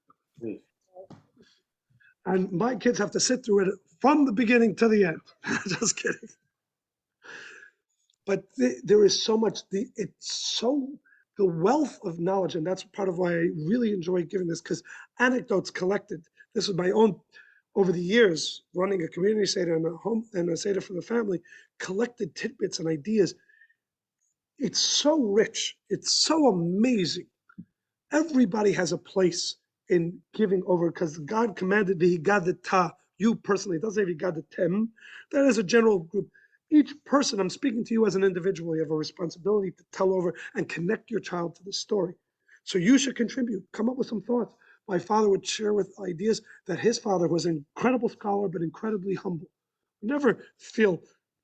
And my kids have to sit through it from the beginning to the end. Just kidding. But there is so much, the wealth of knowledge, and that's part of why I really enjoy giving this, because anecdotes collected. This is my own, over the years, running a community Seder and a home and a Seder for the family, collected tidbits and ideas. It's so rich. It's so amazing. Everybody has a place in giving over, because God commanded v'higadeta, you personally. It doesn't say v'higadetem. That is a general group. Each person, I'm speaking to you as an individual, you have a responsibility to tell over and connect your child to the story. So you should contribute, come up with some thoughts. My father would share with ideas that his father was an incredible scholar, but incredibly humble. Never feel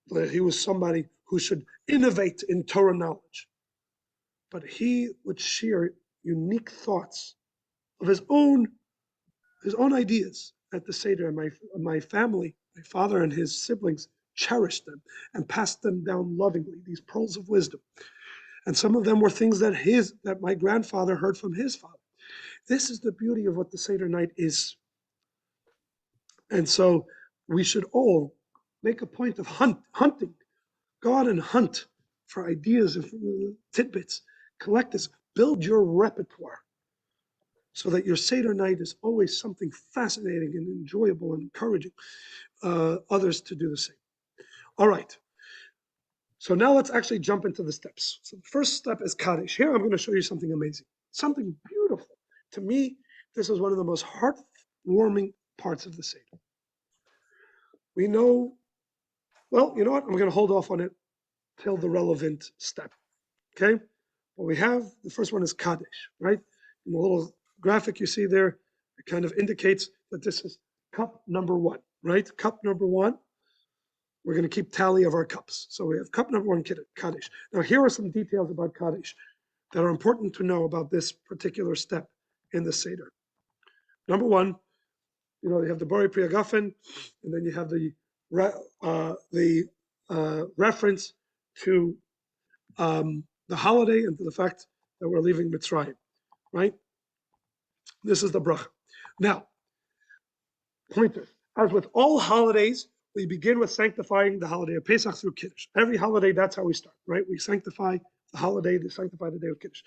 that he was somebody who should innovate in Torah knowledge. But he would share unique thoughts of his own ideas at the Seder. And my family, my father and his siblings, cherished them and passed them down lovingly, these pearls of wisdom. And some of them were things that my grandfather heard from his father. This is the beauty of what the Seder night is. And so we should all make a point of hunting. Go out and hunt for ideas and tidbits. Collect this. Build your repertoire so that your Seder night is always something fascinating and enjoyable and encouraging others to do the same. All right. So now let's actually jump into the steps. So the first step is Kaddish. Here I'm going to show you something amazing, something beautiful. To me, this is one of the most heartwarming parts of the Seder. We know, well, you know what? I'm going to hold off on it till the relevant step. Okay? What we have, the first one is Kaddish, right? In the little graphic you see there, it kind of indicates that this is cup number 1, right? Cup number 1. We're going to keep tally of our cups. So we have cup number 1, Kaddish. Now here are some details about Kaddish that are important to know about this particular step in the Seder. Number 1, you have the Bori Priya Gafen, and then you have the reference to the holiday and to the fact that we're leaving Mitzrayim, right? This is the bracha. Now, pointer, as with all holidays, we begin with sanctifying the holiday of Pesach through Kiddush. Every holiday, that's how we start, right? We sanctify the holiday, they sanctify the day of Kiddush.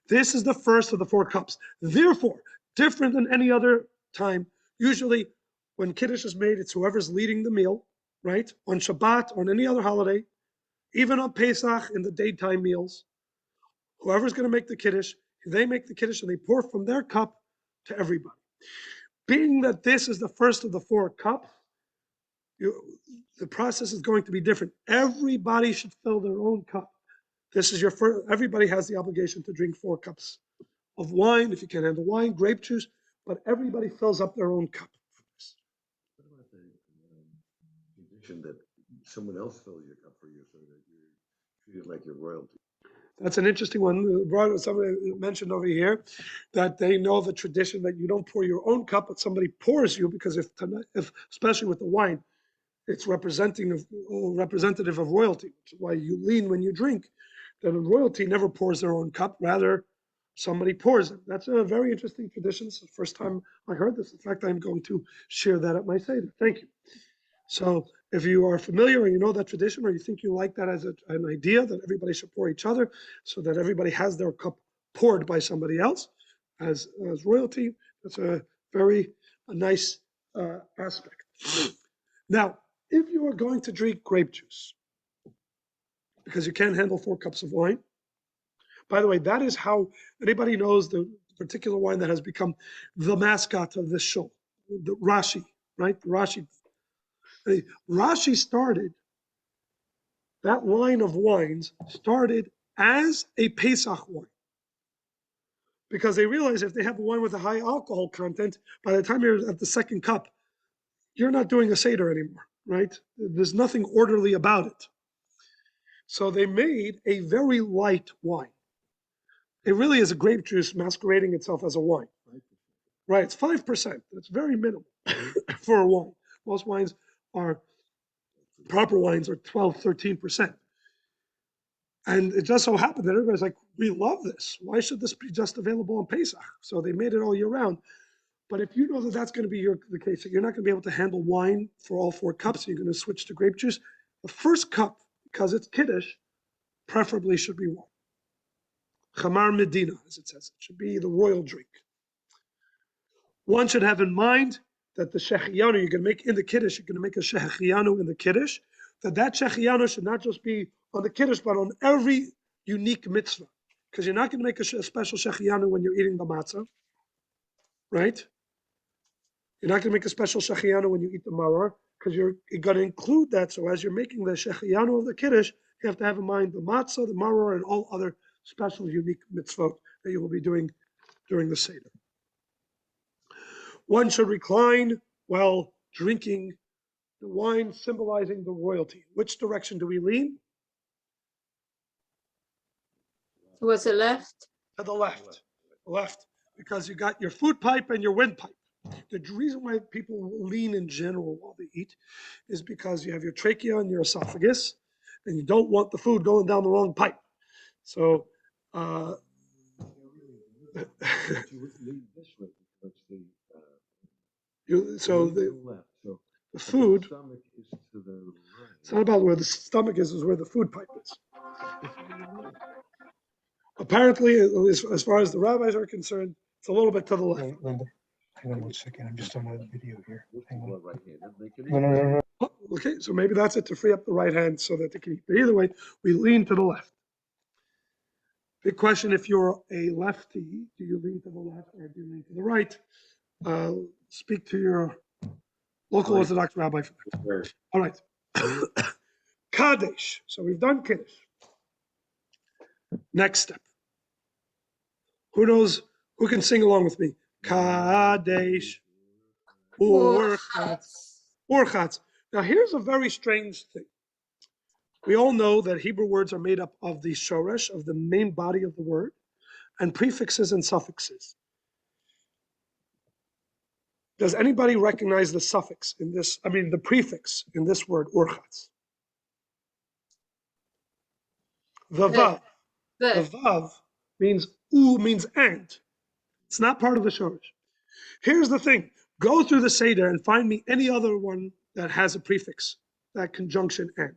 This is the first of the 4 cups. Therefore, different than any other time, usually when Kiddush is made, it's whoever's leading the meal, right? On Shabbat, on any other holiday, even on Pesach in the daytime meals, whoever's going to make the Kiddush, they make the Kiddush and they pour from their cup to everybody. Being that this is the first of the 4 cups, the process is going to be different. Everybody should fill their own cup. This is your first, everybody has the obligation to drink 4 cups of wine, if you can handle wine, grape juice, but everybody fills up their own cup. What about the condition that someone else fills your cup for you so that you're treated like you're royalty? That's an interesting one. Somebody mentioned over here that they know the tradition that you don't pour your own cup, but somebody pours you, because if especially with the wine, it's representative of royalty, which is why you lean when you drink. That a royalty never pours their own cup, rather somebody pours it. That's a very interesting tradition. It's the first time I heard this. In fact, I'm going to share that at my Seder. Thank you. So if you are familiar or you know that tradition, or you think you like that as an idea that everybody should pour each other so that everybody has their cup poured by somebody else as royalty, that's a very nice aspect. Now, if you are going to drink grape juice, because you can't handle 4 cups of wine, by the way, that is how anybody knows the particular wine that has become the mascot of this show, the Rashi, right? Rashi started, that line of wines started as a Pesach wine, because they realized if they have a wine with a high alcohol content, by the time you're at the 2nd cup, you're not doing a Seder anymore, right? There's nothing orderly about it. So they made a very light wine. It really is a grape juice masquerading itself as a wine. Right, it's 5%. It's very minimal for a wine. Most wines are, proper wines are 12, 13%. And it just so happened that everybody's like, we love this. Why should this be just available on Pesach? So they made it all year round. But if you know that that's going to be the case, that you're not going to be able to handle wine for all 4 cups, you're going to switch to grape juice, the first cup, because it's Kiddush, preferably should be wine. Chamar Medina, as it says. It should be the royal drink. One should have in mind that the Shechianu you're going to make in the Kiddush, you're going to make a Shechianu in the Kiddush, that Shechianu should not just be on the Kiddush, but on every unique mitzvah. Because you're not going to make a special Shechianu when you're eating the matzah, right? You're not going to make a special Shechianu when you eat the maror, because you're going to include that. So as you're making the Shechianu of the Kiddush, you have to have in mind the matzah, the maror, and all other special unique mitzvot that you will be doing during the Seder. One should recline while drinking the wine, symbolizing the royalty. Which direction do we lean? Towards the left. To the left. Left, because you got your food pipe and your windpipe. The reason why people lean in general while they eat is because you have your trachea and your esophagus, and you don't want the food going down the wrong pipe. So, the food, it's not about where the stomach is where the food pipe is. Apparently, as far as the rabbis are concerned, it's a little bit to the left. Linda, hang on 1 second. I'm just on a video here. Hang on. No. Oh, okay, so maybe that's it, to free up the right hand so that they can eat. But either way, we lean to the left. Big question, if you're a lefty, do you lean to the left or do you lean to the right? Speak to your local Orthodox rabbi for that. All right. Kadesh. So we've done Kiddush. Next step. Who knows, who can sing along with me? Kadesh. Orchatz. Orchatz. Now here's a very strange thing. We all know that Hebrew words are made up of the shoresh, of the main body of the word, and prefixes and suffixes. Does anybody recognize the suffix in this, the prefix in this word, orchatz? The vav. The The. vav means means and. It's not part of the shorish. Here's the thing. Go through the Seder and find me any other one that has a prefix, that conjunction and.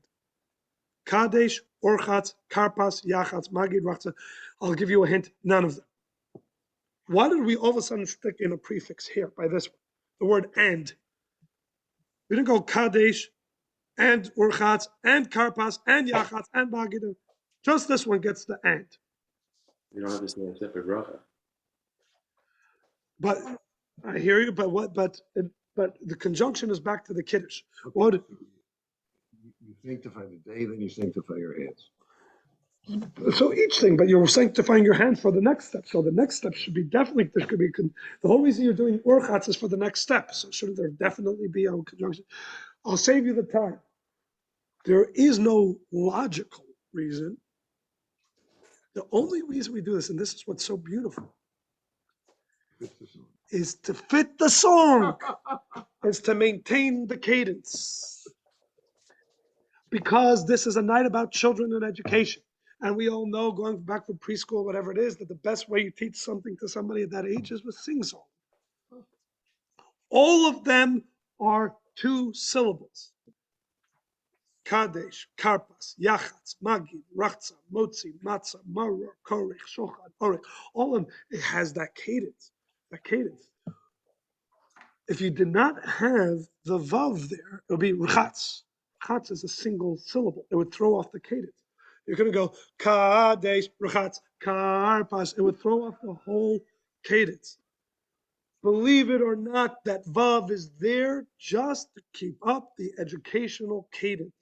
Kadesh, Orchatz, Karpas, Yachatz, Magid, Rachza. I'll give you a hint, none of them. Why did we all of a sudden stick in a prefix here by this one? The word and. We didn't go Kadesh and Orchatz and Karpas and Yachatz and Magid. Just this one gets the and. You don't have to say a separate bracha. But I hear you, but what? But the conjunction is back to the Kiddush. What? You sanctify the day, then you sanctify your hands. So each thing, but you're sanctifying your hand for the next step. So the next step should be definitely, there could be, the whole reason you're doing Orchatz is for the next step. So shouldn't there definitely be a conjunction? I'll save you the time. There is no logical reason. The only reason we do this, and this is what's so beautiful, is to fit the song, is to maintain the cadence. Because this is a night about children and education. And we all know, going back from preschool, whatever it is, that the best way you teach something to somebody at that age is with sing-song. All of them are 2 syllables. Kadesh, Karpas, Yachatz, Magid, Rachza, Motzi, Matzah, Maror, Korech, Shochad, Orech. All of them, it has that cadence. That cadence. If you did not have the Vav there, it would be Rchatz. Rchatz is a single syllable. It would throw off the cadence. You're going to go Kadesh, Rchatz, Karpas. It would throw off the whole cadence. Believe it or not, that Vav is there just to keep up the educational cadence.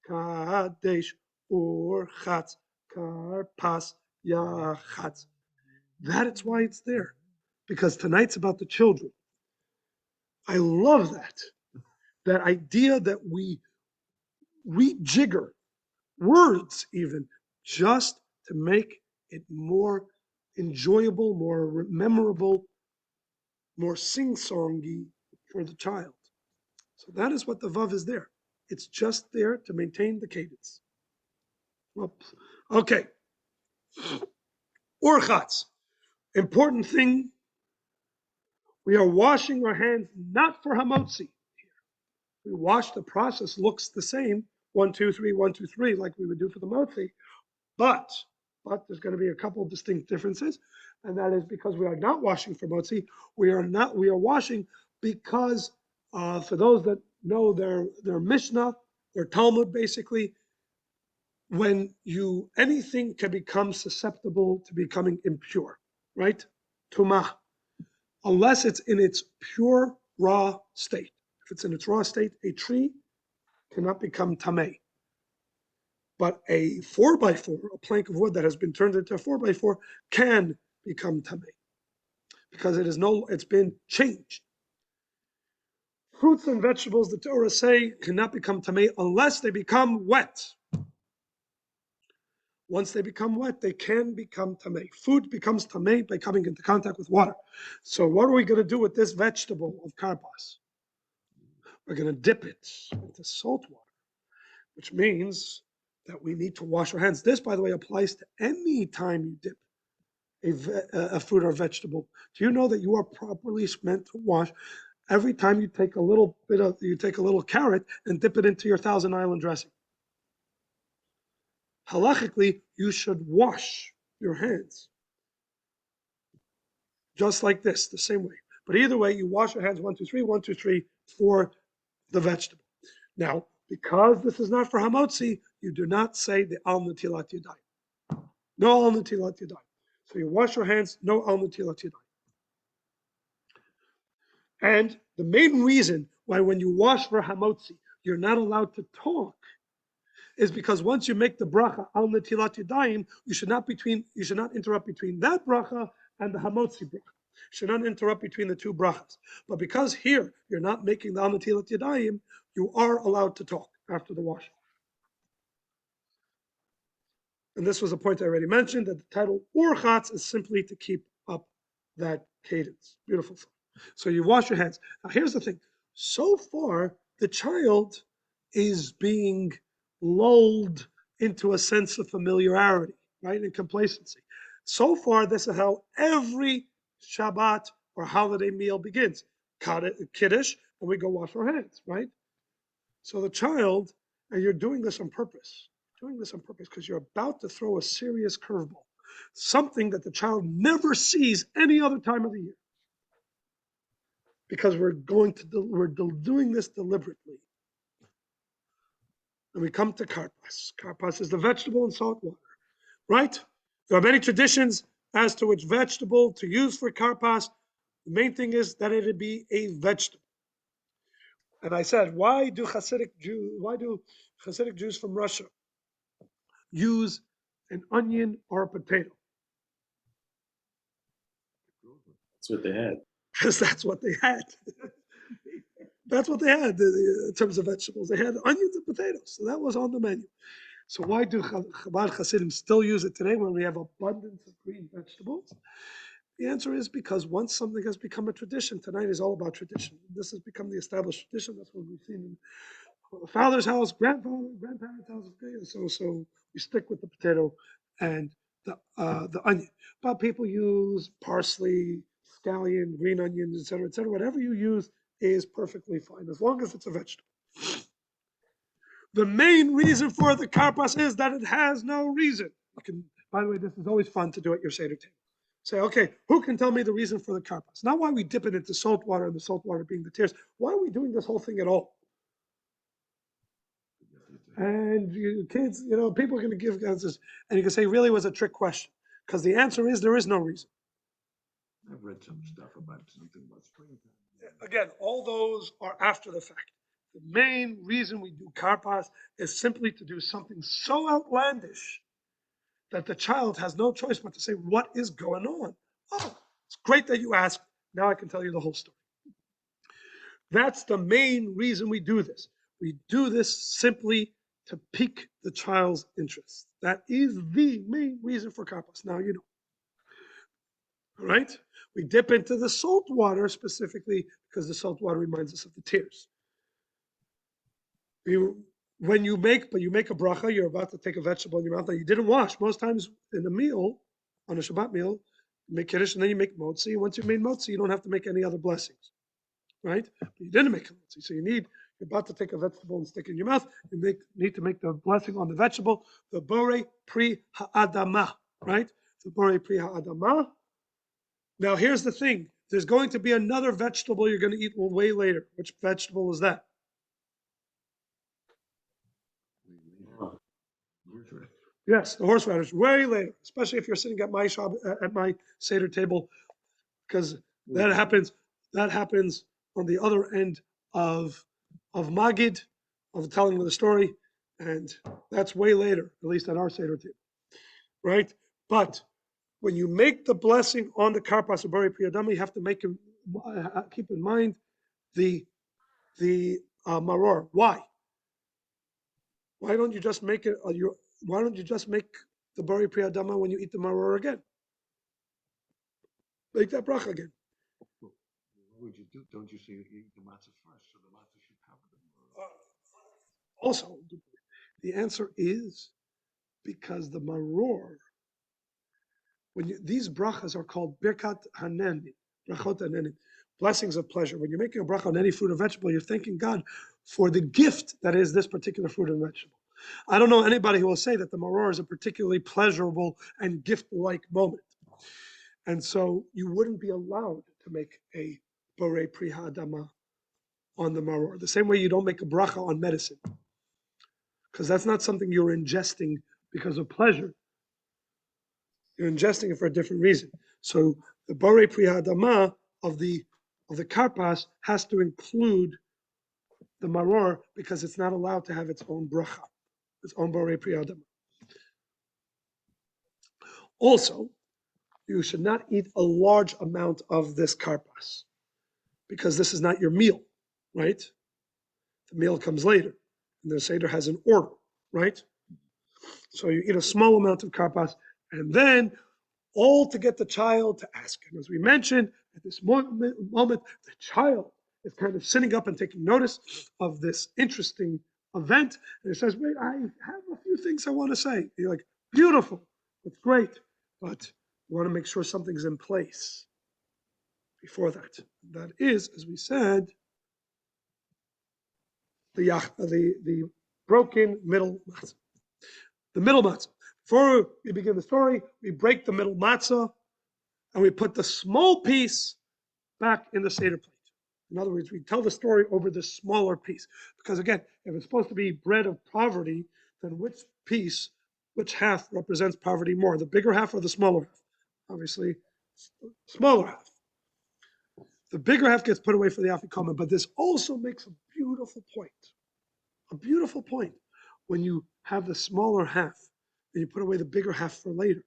Kadesh, Rchatz, Karpas, Yachatz. That's why it's there. Because tonight's about the children. I love that idea that we rejigger words even just to make it more enjoyable, more memorable, more sing-songy for the child. So that is what the Vav is there. It's just there to maintain the cadence. Oops. Okay. Orchatz. Important thing. We are washing our hands not for hamotzi. We wash, the process looks the same, 1, 2, 3, 1, 2, 3, like we would do for the motzi, but there's going to be a couple of distinct differences, and that is because we are not washing for motzi. We are washing because for those that know their Mishnah, their Talmud, basically, when anything can become susceptible to becoming impure, right? Tumah, unless it's in its pure raw state. If it's in its raw state, a tree cannot become tamei. But a 4x4, a plank of wood that has been turned into a 4x4, can become tamei because it's been changed. Fruits and vegetables, the Torah say, cannot become tamei unless they become wet. Once they become wet, they can become tamei. Food becomes tamei by coming into contact with water. So what are we going to do with this vegetable of karpas? We're going to dip it into salt water, which means that we need to wash our hands. This, by the way, applies to any time you dip a fruit or vegetable. Do you know that you are properly meant to wash every time you take a little carrot and dip it into your Thousand Island dressing? Halachically, you should wash your hands just like this, the same way. But either way, you wash your hands 1, 2, 3, 1, 2, 3 for the vegetable. Now, because this is not for hamotzi, you do not say the al natilat yadayim. No al natilat yadayim. So you wash your hands, no al natilat yadayim. And the main reason why when you wash for hamotzi, you're not allowed to talk is because once you make the bracha al natilat yadayim, you should not interrupt between that bracha and the hamotzi bracha. You should not interrupt between the 2 brachas. But because here you're not making the al natilat yadayim, you are allowed to talk after the washing. And this was a point I already mentioned, that the title Orchatz is simply to keep up that cadence. Beautiful. So you wash your hands. Now here's the thing. So far, the child is being lulled into a sense of familiarity, right, and complacency. So far, this is how every Shabbat or holiday meal begins. Kiddush, and we go wash our hands, right? So the child, and you're doing this on purpose, because you're about to throw a serious curveball, something that the child never sees any other time of the year. Because we're doing this deliberately. And we come to karpas. Karpas is the vegetable in salt water, right? There are many traditions as to which vegetable to use for karpas. The main thing is that it be a vegetable. And I said, why do Hasidic Jews from Russia use an onion or a potato? That's what they had. Because that's what they had. That's what they had in terms of vegetables. They had onions and potatoes. So that was on the menu. So why do Chabad Hasidim still use it today when we have abundance of green vegetables? The answer is because once something has become a tradition, tonight is all about tradition. This has become the established tradition. That's what we've seen in the father's house, grandparents' house. So we stick with the potato and the onion. But people use parsley, scallion, green onions, etc., etc. Whatever you use is perfectly fine as long as it's a vegetable. The main reason for the karpas is that it has no reason. By the way, this is always fun to do at your Seder table. Say, okay, who can tell me the reason for the karpas? Not why we dip it into salt water and the salt water being the tears. Why are we doing this whole thing at all? And kids, people are going to give answers. And you can say, really was a trick question. Because the answer is there is no reason. I've read some stuff about something about springtime. Again, all those are after the fact. The main reason we do karpas is simply to do something so outlandish that the child has no choice but to say, what is going on? Oh, it's great that you asked. Now I can tell you the whole story. That's the main reason we do this. We do this simply to pique the child's interest. That is the main reason for karpas. Now you know. All right? We dip into the salt water specifically because the salt water reminds us of the tears. When you make a bracha, you're about to take a vegetable in your mouth that you didn't wash. Most times in a meal, on a Shabbat meal, you make kiddush and then you make motzi. Once you've made motzi, you don't have to make any other blessings, right? But you didn't make a motzi, so you're about to take a vegetable and stick it in your mouth. You need to make the blessing on the vegetable, the borei pri ha'adama, right? The borei pri ha'adama. Now here's the thing: there's going to be another vegetable you're going to eat way later. Which vegetable is that? Yes, the horseradish, way later, especially if you're sitting at my Seder table, because that happens on the other end of Magid, of telling the story, and that's way later, at least at our Seder table, right? But when you make the blessing on the karpas of Borei Pri Adama, you have to keep in mind the maror. Why? Why don't you just make it? Why don't you just make the Borei Pri Adama when you eat the maror again? Make that bracha again. What would you do? Don't you say you eat the matzah first, so the matzah should cover them? Also, the answer is because the maror, these brachas are called birkat hanenin, brachot hanenin, blessings of pleasure. When you're making a bracha on any fruit or vegetable, you're thanking God for the gift that is this particular fruit and vegetable. I don't know anybody who will say that the maror is a particularly pleasurable and gift-like moment. And so you wouldn't be allowed to make a borei pri ha'adama on the maror. The same way you don't make a bracha on medicine, because that's not something you're ingesting because of pleasure. You're ingesting it for a different reason. So the borei pri ha'adama of the karpas has to include the maror because it's not allowed to have its own bracha, its own borei pri ha'adama. Also, you should not eat a large amount of this karpas because this is not your meal, right? The meal comes later, and the Seder has an order, right? So you eat a small amount of karpas, and then all to get the child to ask. And as we mentioned, at this moment, the child is kind of sitting up and taking notice of this interesting event, and it says, wait, I have a few things I want to say. You're like, beautiful, it's great, but you want to make sure something's in place before that. That is, as we said, the broken middle matzah. The middle matzah. Before we begin the story, we break the middle matzah and we put the small piece back in the Seder plate. In other words, we tell the story over the smaller piece. Because again, if it's supposed to be bread of poverty, then which half represents poverty more? The bigger half or the smaller half? Obviously, smaller half. The bigger half gets put away for the afikomen, but this also makes a beautiful point. A beautiful point. When you have the smaller half, and you put away the bigger half for later.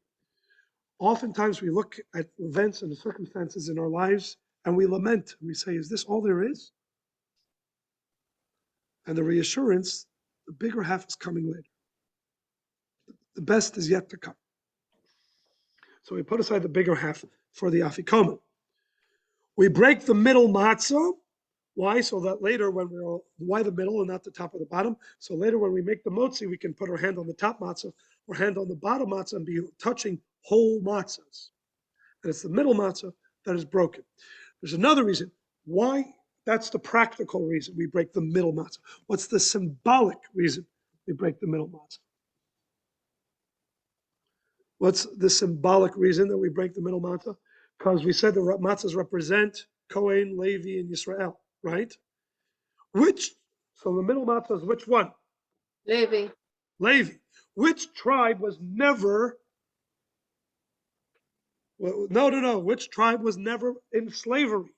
Oftentimes we look at events and the circumstances in our lives and we lament and we say, is this all there is? And the reassurance, the bigger half is coming later. The best is yet to come. So we put aside the bigger half for the afikomen. We break the middle matzah. Why? So that later why the middle and not the top or the bottom? So later when we make the motzi, we can put our hand on the top matzah or hand on the bottom matzah and be touching whole matzahs. And it's the middle matzah that is broken. There's another reason why. That's the practical reason we break the middle matzah. What's the symbolic reason we break the middle matzah? What's the symbolic reason that we break the middle matzah? Because we said the matzahs represent Kohen, Levi, and Yisrael, right? So the middle matzah is which one? Levi. Levi. Which tribe was never, no. Which tribe was never in slavery?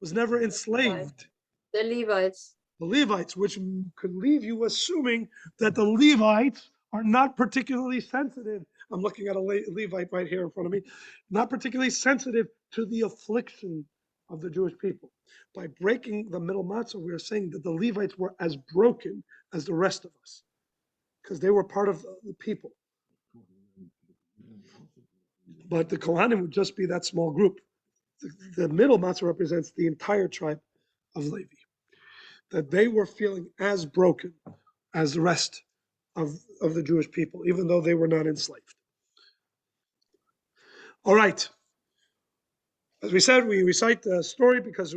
Was never enslaved? The Levites. The Levites, which could leave you assuming that the Levites are not particularly sensitive. I'm looking at a Levite right here in front of me, not particularly sensitive to the affliction of the Jewish people. By breaking the middle matzah, we are saying that the Levites were as broken as the rest of us, because they were part of the people. But the Kohanim would just be that small group. The middle matzah represents the entire tribe of Levi, that they were feeling as broken as the rest of the Jewish people, even though they were not enslaved. All right. As we said, we recite the story because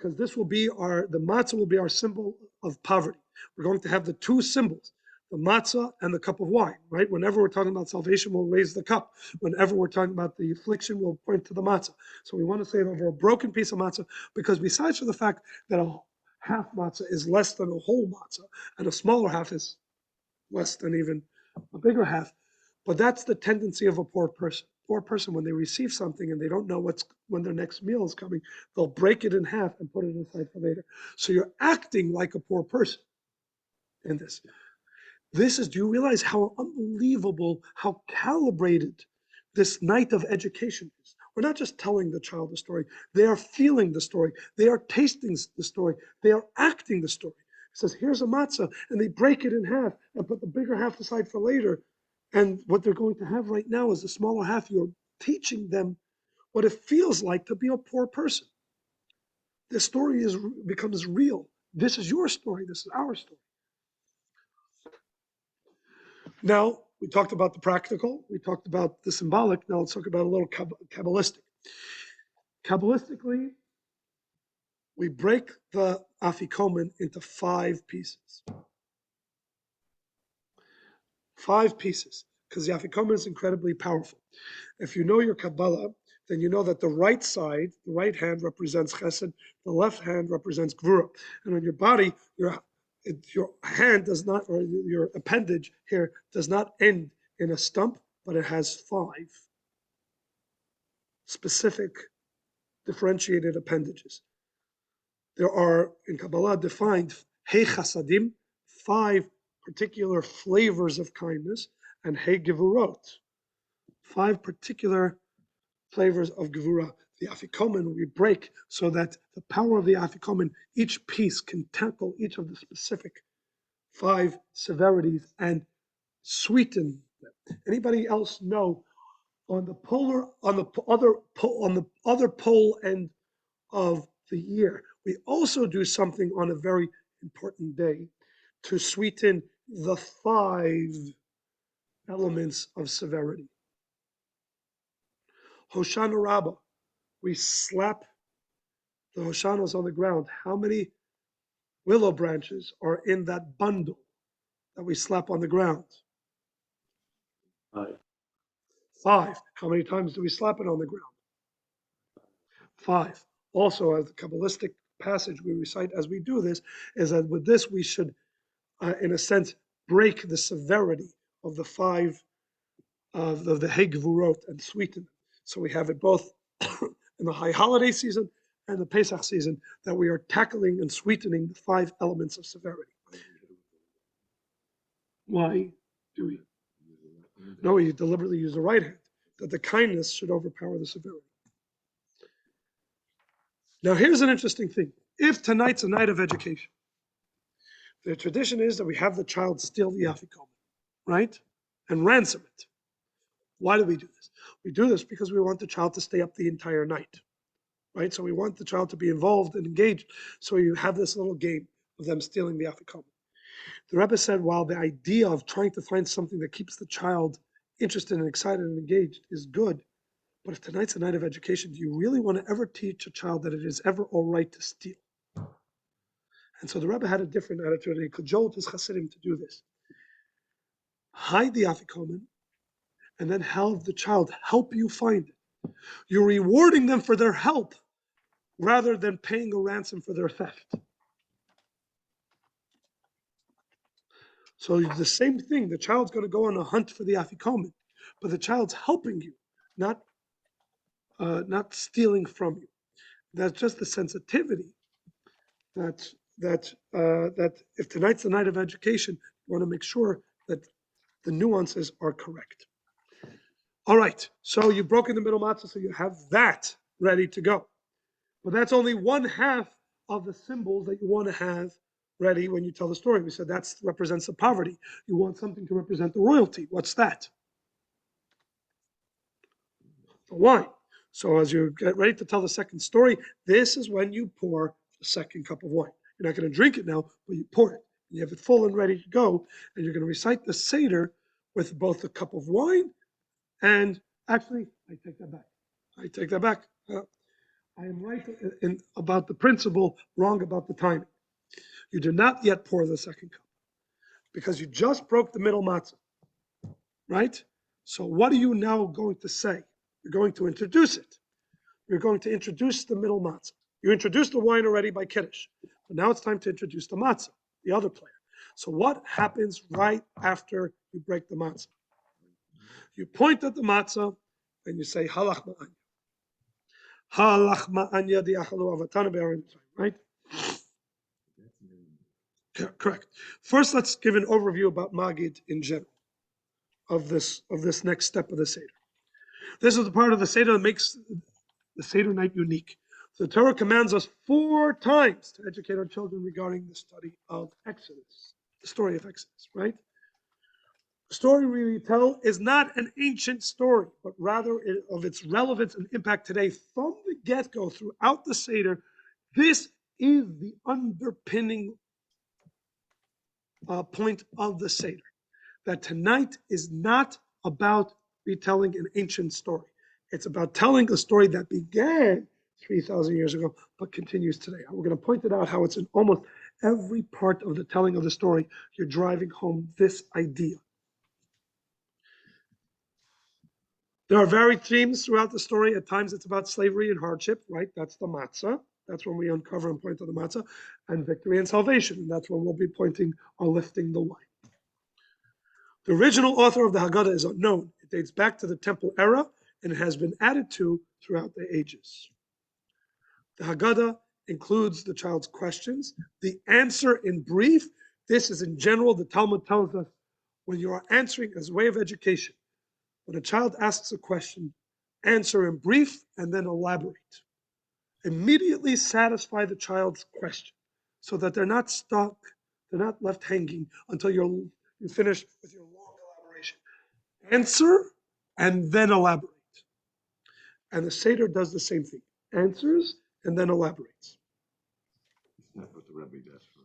this will be the matzah will be our symbol of poverty. We're going to have the two symbols, the matzah and the cup of wine, right? Whenever we're talking about salvation, we'll raise the cup. Whenever we're talking about the affliction, we'll point to the matzah. So we want to say it over a broken piece of matzah, because besides for the fact that a half matzah is less than a whole matzah, and a smaller half is less than even a bigger half, but that's the tendency of a poor person. Poor person, when they receive something and they don't know when their next meal is coming, they'll break it in half and put it aside for later. So you're acting like a poor person in this. Do you realize how unbelievable, how calibrated this night of education is? We're not just telling the child the story. They are feeling the story. They are tasting the story. They are acting the story. It says, here's a matzah, and they break it in half and put the bigger half aside for later. And what they're going to have right now is the smaller half. You're teaching them what it feels like to be a poor person. This story becomes real. This is your story. This is our story. Now, we talked about the practical. We talked about the symbolic. Now let's talk about a little Kabbalistic. Kabbalistically, we break the afikomen into 5 pieces. 5 pieces, because the afikomen is incredibly powerful. If you know your Kabbalah, then you know that the right side, the right hand represents chesed, the left hand represents gvura. And on your body, your hand does not, or your appendage here does not end in a stump, but it has 5 specific differentiated appendages. There are, in Kabbalah, defined Hey Chasadim, 5 particular flavors of kindness, and Hey Gevurot, 5 particular flavors of Gevurah. The afikomen we break so that the power of the afikomen, each piece can tackle each of the specific 5 severities and sweeten them. Anybody else know on the other pole end of the year, we also do something on a very important day to sweeten the 5 elements of severity. Hoshana Rabbah, we slap the Hoshanos on the ground. How many willow branches are in that bundle that we slap on the ground? 5. 5. How many times do we slap it on the ground? 5. Also, as the Kabbalistic passage we recite as we do this, is that with this we should, in a sense, break the severity of the 5 of the Hegvurot and sweeten them. So we have it both in the high holiday season and the Pesach season, that we are tackling and sweetening the 5 elements of severity. Why do we? No, we deliberately use the right hand, that the kindness should overpower the severity. Now, here's an interesting thing. If tonight's a night of education, the tradition is that we have the child steal the afikomen, right? And ransom it. Why do we do this? We do this because we want the child to stay up the entire night, right? So we want the child to be involved and engaged. So you have this little game of them stealing the afikomen. The Rebbe said, while the idea of trying to find something that keeps the child interested and excited and engaged is good, but if tonight's a night of education, do you really want to ever teach a child that it is ever all right to steal? And so the Rebbe had a different attitude, and he cajoled his Hasidim to do this. Hide the afikomen, and then have the child help you find it. You're rewarding them for their help rather than paying a ransom for their theft. So the same thing, the child's going to go on a hunt for the afikomen, but the child's helping you, not stealing from you. That's just the sensitivity that if tonight's the night of education, you want to make sure that the nuances are correct. All right, so you've broken the middle matzah, so you have that ready to go. But that's only 1/2 of the symbols that you want to have ready when you tell the story. We said that represents the poverty. You want something to represent the royalty. What's that? The wine. So as you get ready to tell the second story, this is when you pour the second cup of wine. You're not going to drink it now, but you pour it. You have it full and ready to go, and you're going to recite the Seder with both a cup of wine and, actually, I take that back. I am right about the principle, wrong about the timing. You do not yet pour the second cup because you just broke the middle matzah, right? So what are you now going to say? You're going to introduce it. You're going to introduce the middle matzah. You introduced the wine already by Kiddush, but now it's time to introduce the matzah, the other player. So what happens right after you break the matzah? You point at the matzah and you say, Halach ma'anya. Halach ma'anya di'achalu avatana be'arim, right? Correct. First, let's give an overview about Magid in general of this next step of the Seder. This is the part of the Seder that makes the Seder night unique. The Torah commands us 4 times to educate our children regarding the study of Exodus, the story of Exodus, right? The story we tell is not an ancient story, but rather of its relevance and impact today. From the get-go, throughout the Seder, this is the underpinning point of the Seder. That tonight is not about retelling an ancient story. It's about telling a story that began 3,000 years ago, but continues today. We're going to point it out how it's in almost every part of the telling of the story. You're driving home this idea. There are varied themes throughout the story. At times it's about slavery and hardship, right? That's the matzah. That's when we uncover and point to the matzah. And victory and salvation. And that's when we'll be pointing or lifting the wine. The original author of the Haggadah is unknown. It dates back to the Temple era and has been added to throughout the ages. The Haggadah includes the child's questions. The answer in brief, this is in general, the Talmud tells us, when you are answering as a way of education, when a child asks a question, answer in brief and then elaborate. Immediately satisfy the child's question so that they're not stuck, they're not left hanging until you finish with your long elaboration. Answer and then elaborate. And the Seder does the same thing. Answers and then elaborates. That's what the Rebbe does for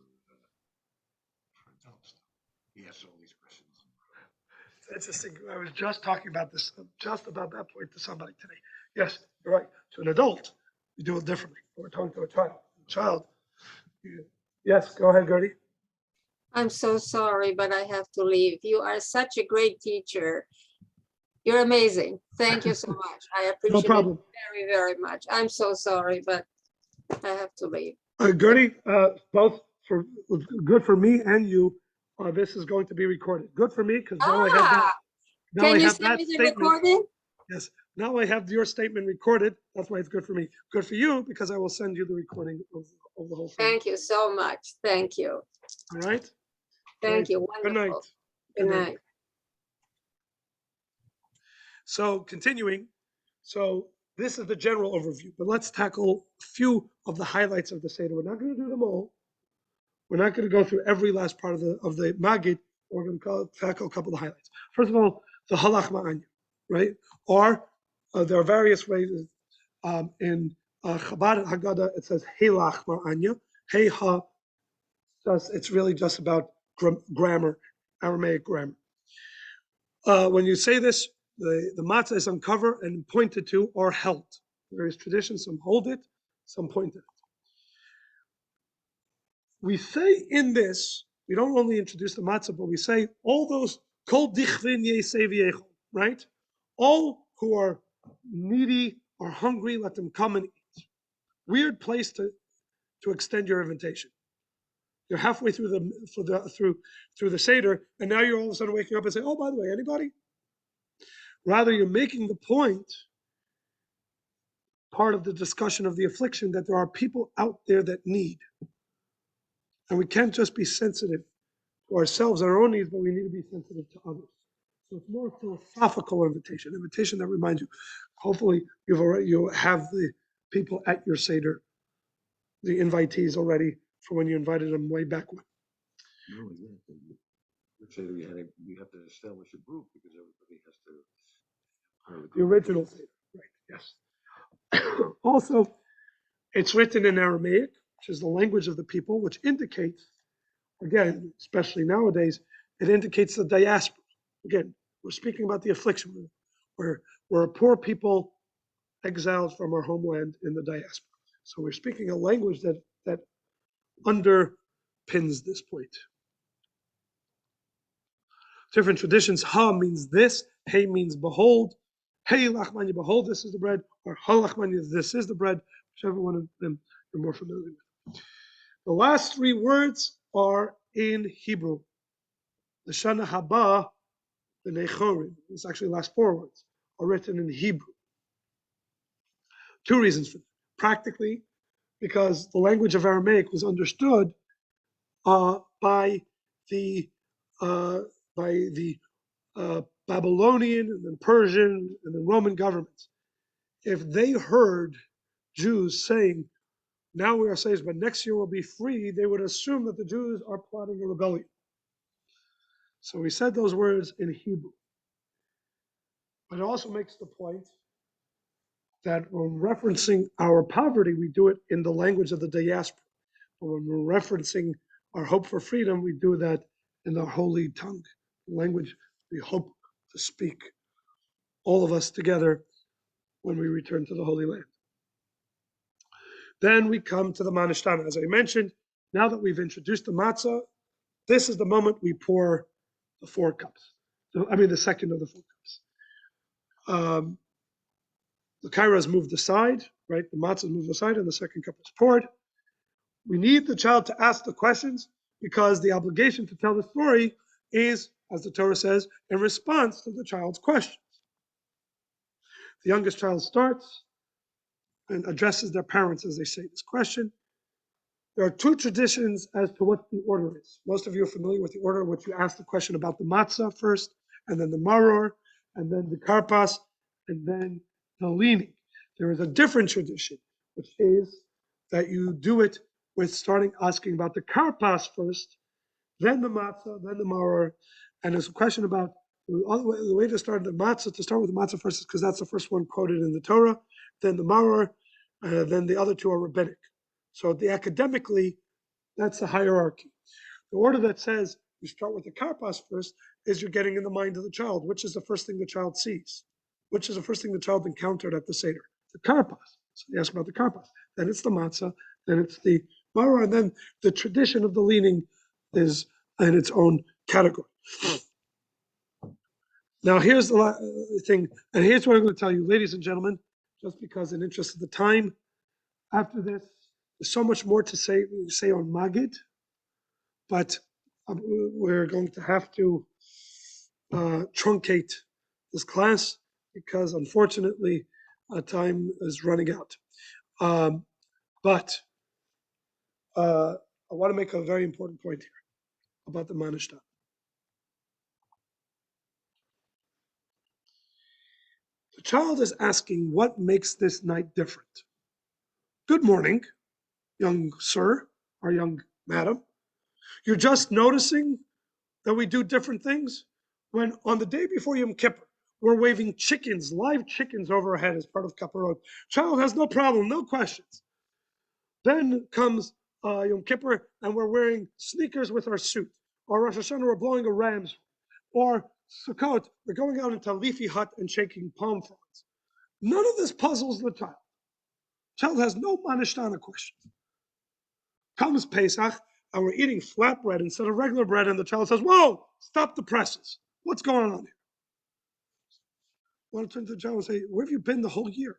interesting. I was just talking about this, just about that point to somebody today. Yes, you're right. To an adult, you do it differently. We're talking to a child. Yes, go ahead, Gertie. I'm so sorry, but I have to leave. You are such a great teacher. You're amazing. Thank you so much. I No appreciate it problem. very, very much. I'm so sorry, but I have to leave. Gertie, both for good for me and you. This is going to be recorded. Good for me because now I have that. Ah, Now I can you have send that me the statement. recording? Yes. Now I have your statement recorded. That's why it's good for me. Good for you because I will send you the recording of the whole thing. Thank you so much. Thank you. All right. Thank you. Good night. Wonderful. Good night. So continuing, so this is the general overview, but let's tackle a few of the highlights of the Seder. We're not going to do them all. We're not going to go through every last part of the Magid. We're going to tackle a couple of highlights. First of all, the Halach Ma'anya, right? Or there are various ways in Chabad Haggadah. It says Halach Ma'anya. Hey ha. It's really just about grammar, Aramaic grammar. When you say this, the matzah is uncovered and pointed to or held. Various traditions, some hold it, some point it. We say in this, we don't only introduce the matzah, but we say all those kol dichvin yesei v'yechol, right? All who are needy or hungry, let them come and eat. Weird place to extend your invitation. You're halfway through the Seder, and now you're all of a sudden waking up and saying, "Oh, by the way, anybody?" Rather, you're making the point, part of the discussion of the affliction, that there are people out there that need. And we can't just be sensitive to ourselves and our own needs, but we need to be sensitive to others. So it's more a philosophical invitation that reminds you. Hopefully, you have the people at your Seder, the invitees already for when you invited them way back when. No, yeah. Your Seder, you have to establish a group because everybody has to. The original Seder, right? Yes. Also, it's written in Aramaic, which is the language of the people, which indicates, again, especially nowadays, it indicates the diaspora. Again, we're speaking about the affliction. We're a poor people exiled from our homeland in the diaspora. So we're speaking a language that underpins this point. Different traditions. Ha means this. Hey means behold. Hey lachmanya, behold, this is the bread. Or ha lachmanya, this is the bread. Whichever one of them you're more familiar with. The last three words are in Hebrew. The Shana Haba, the Nechorim, it's actually the last four words, are written in Hebrew. Two reasons for that. Practically, because the language of Aramaic was understood by the Babylonian and then Persian and then Roman governments. If they heard Jews saying, "Now we are slaves, but next year we'll be free," they would assume that the Jews are plotting a rebellion. So we said those words in Hebrew. But it also makes the point that when referencing our poverty, we do it in the language of the diaspora. But when we're referencing our hope for freedom, we do that in the holy tongue, the language we hope to speak, all of us together, when we return to the Holy Land. Then we come to the Manishtana. As I mentioned, now that we've introduced the matzah, this is the moment we pour the four cups. The second of the four cups. The kaira is moved aside, right? The matzah is moved aside, and the second cup is poured. We need the child to ask the questions because the obligation to tell the story is, as the Torah says, in response to the child's questions. The youngest child starts and addresses their parents as they say this question. There are two traditions as to what the order is. Most of you are familiar with the order in which you ask the question about the matzah first, and then the maror, and then the karpas, and then the leaning. There is a different tradition, which is that you do it with starting asking about the karpas first, then the matzah, then the maror, and there's a question about the way to start the matzah. To start with the matzah first is because that's the first one quoted in the Torah, then the maror, then the other two are rabbinic. So academically, that's the hierarchy. The order that says you start with the karpas first is you're getting in the mind of the child, which is the first thing the child sees, which is the first thing the child encountered at the Seder, the karpas. So they ask about the karpas. Then it's the matzah, then it's the maror, and then the tradition of the leaning is in its own category. Now here's the thing, and here's what I'm going to tell you, ladies and gentlemen, just because in interest of the time, after this, there's so much more to say on Magid, but we're going to have to truncate this class because unfortunately time is running out. But I want to make a very important point here about the Manishta. The child is asking what makes this night different. Good morning, young sir or young madam. You're just noticing that we do different things? When on the day before Yom Kippur, we're waving chickens, live chickens overhead as part of Kapparot. Child has no problem, no questions. Then comes Yom Kippur and we're wearing sneakers with our suit. Or Rosh Hashanah, we're blowing a ram's. Or Sukkot, we're going out into a leafy hut and shaking palm fronds. None of this puzzles the child. Child has no manishtana questions. Comes Pesach, and we're eating flatbread instead of regular bread, and the child says, whoa, stop the presses. What's going on here? I want to turn to the child and say, where have you been the whole year?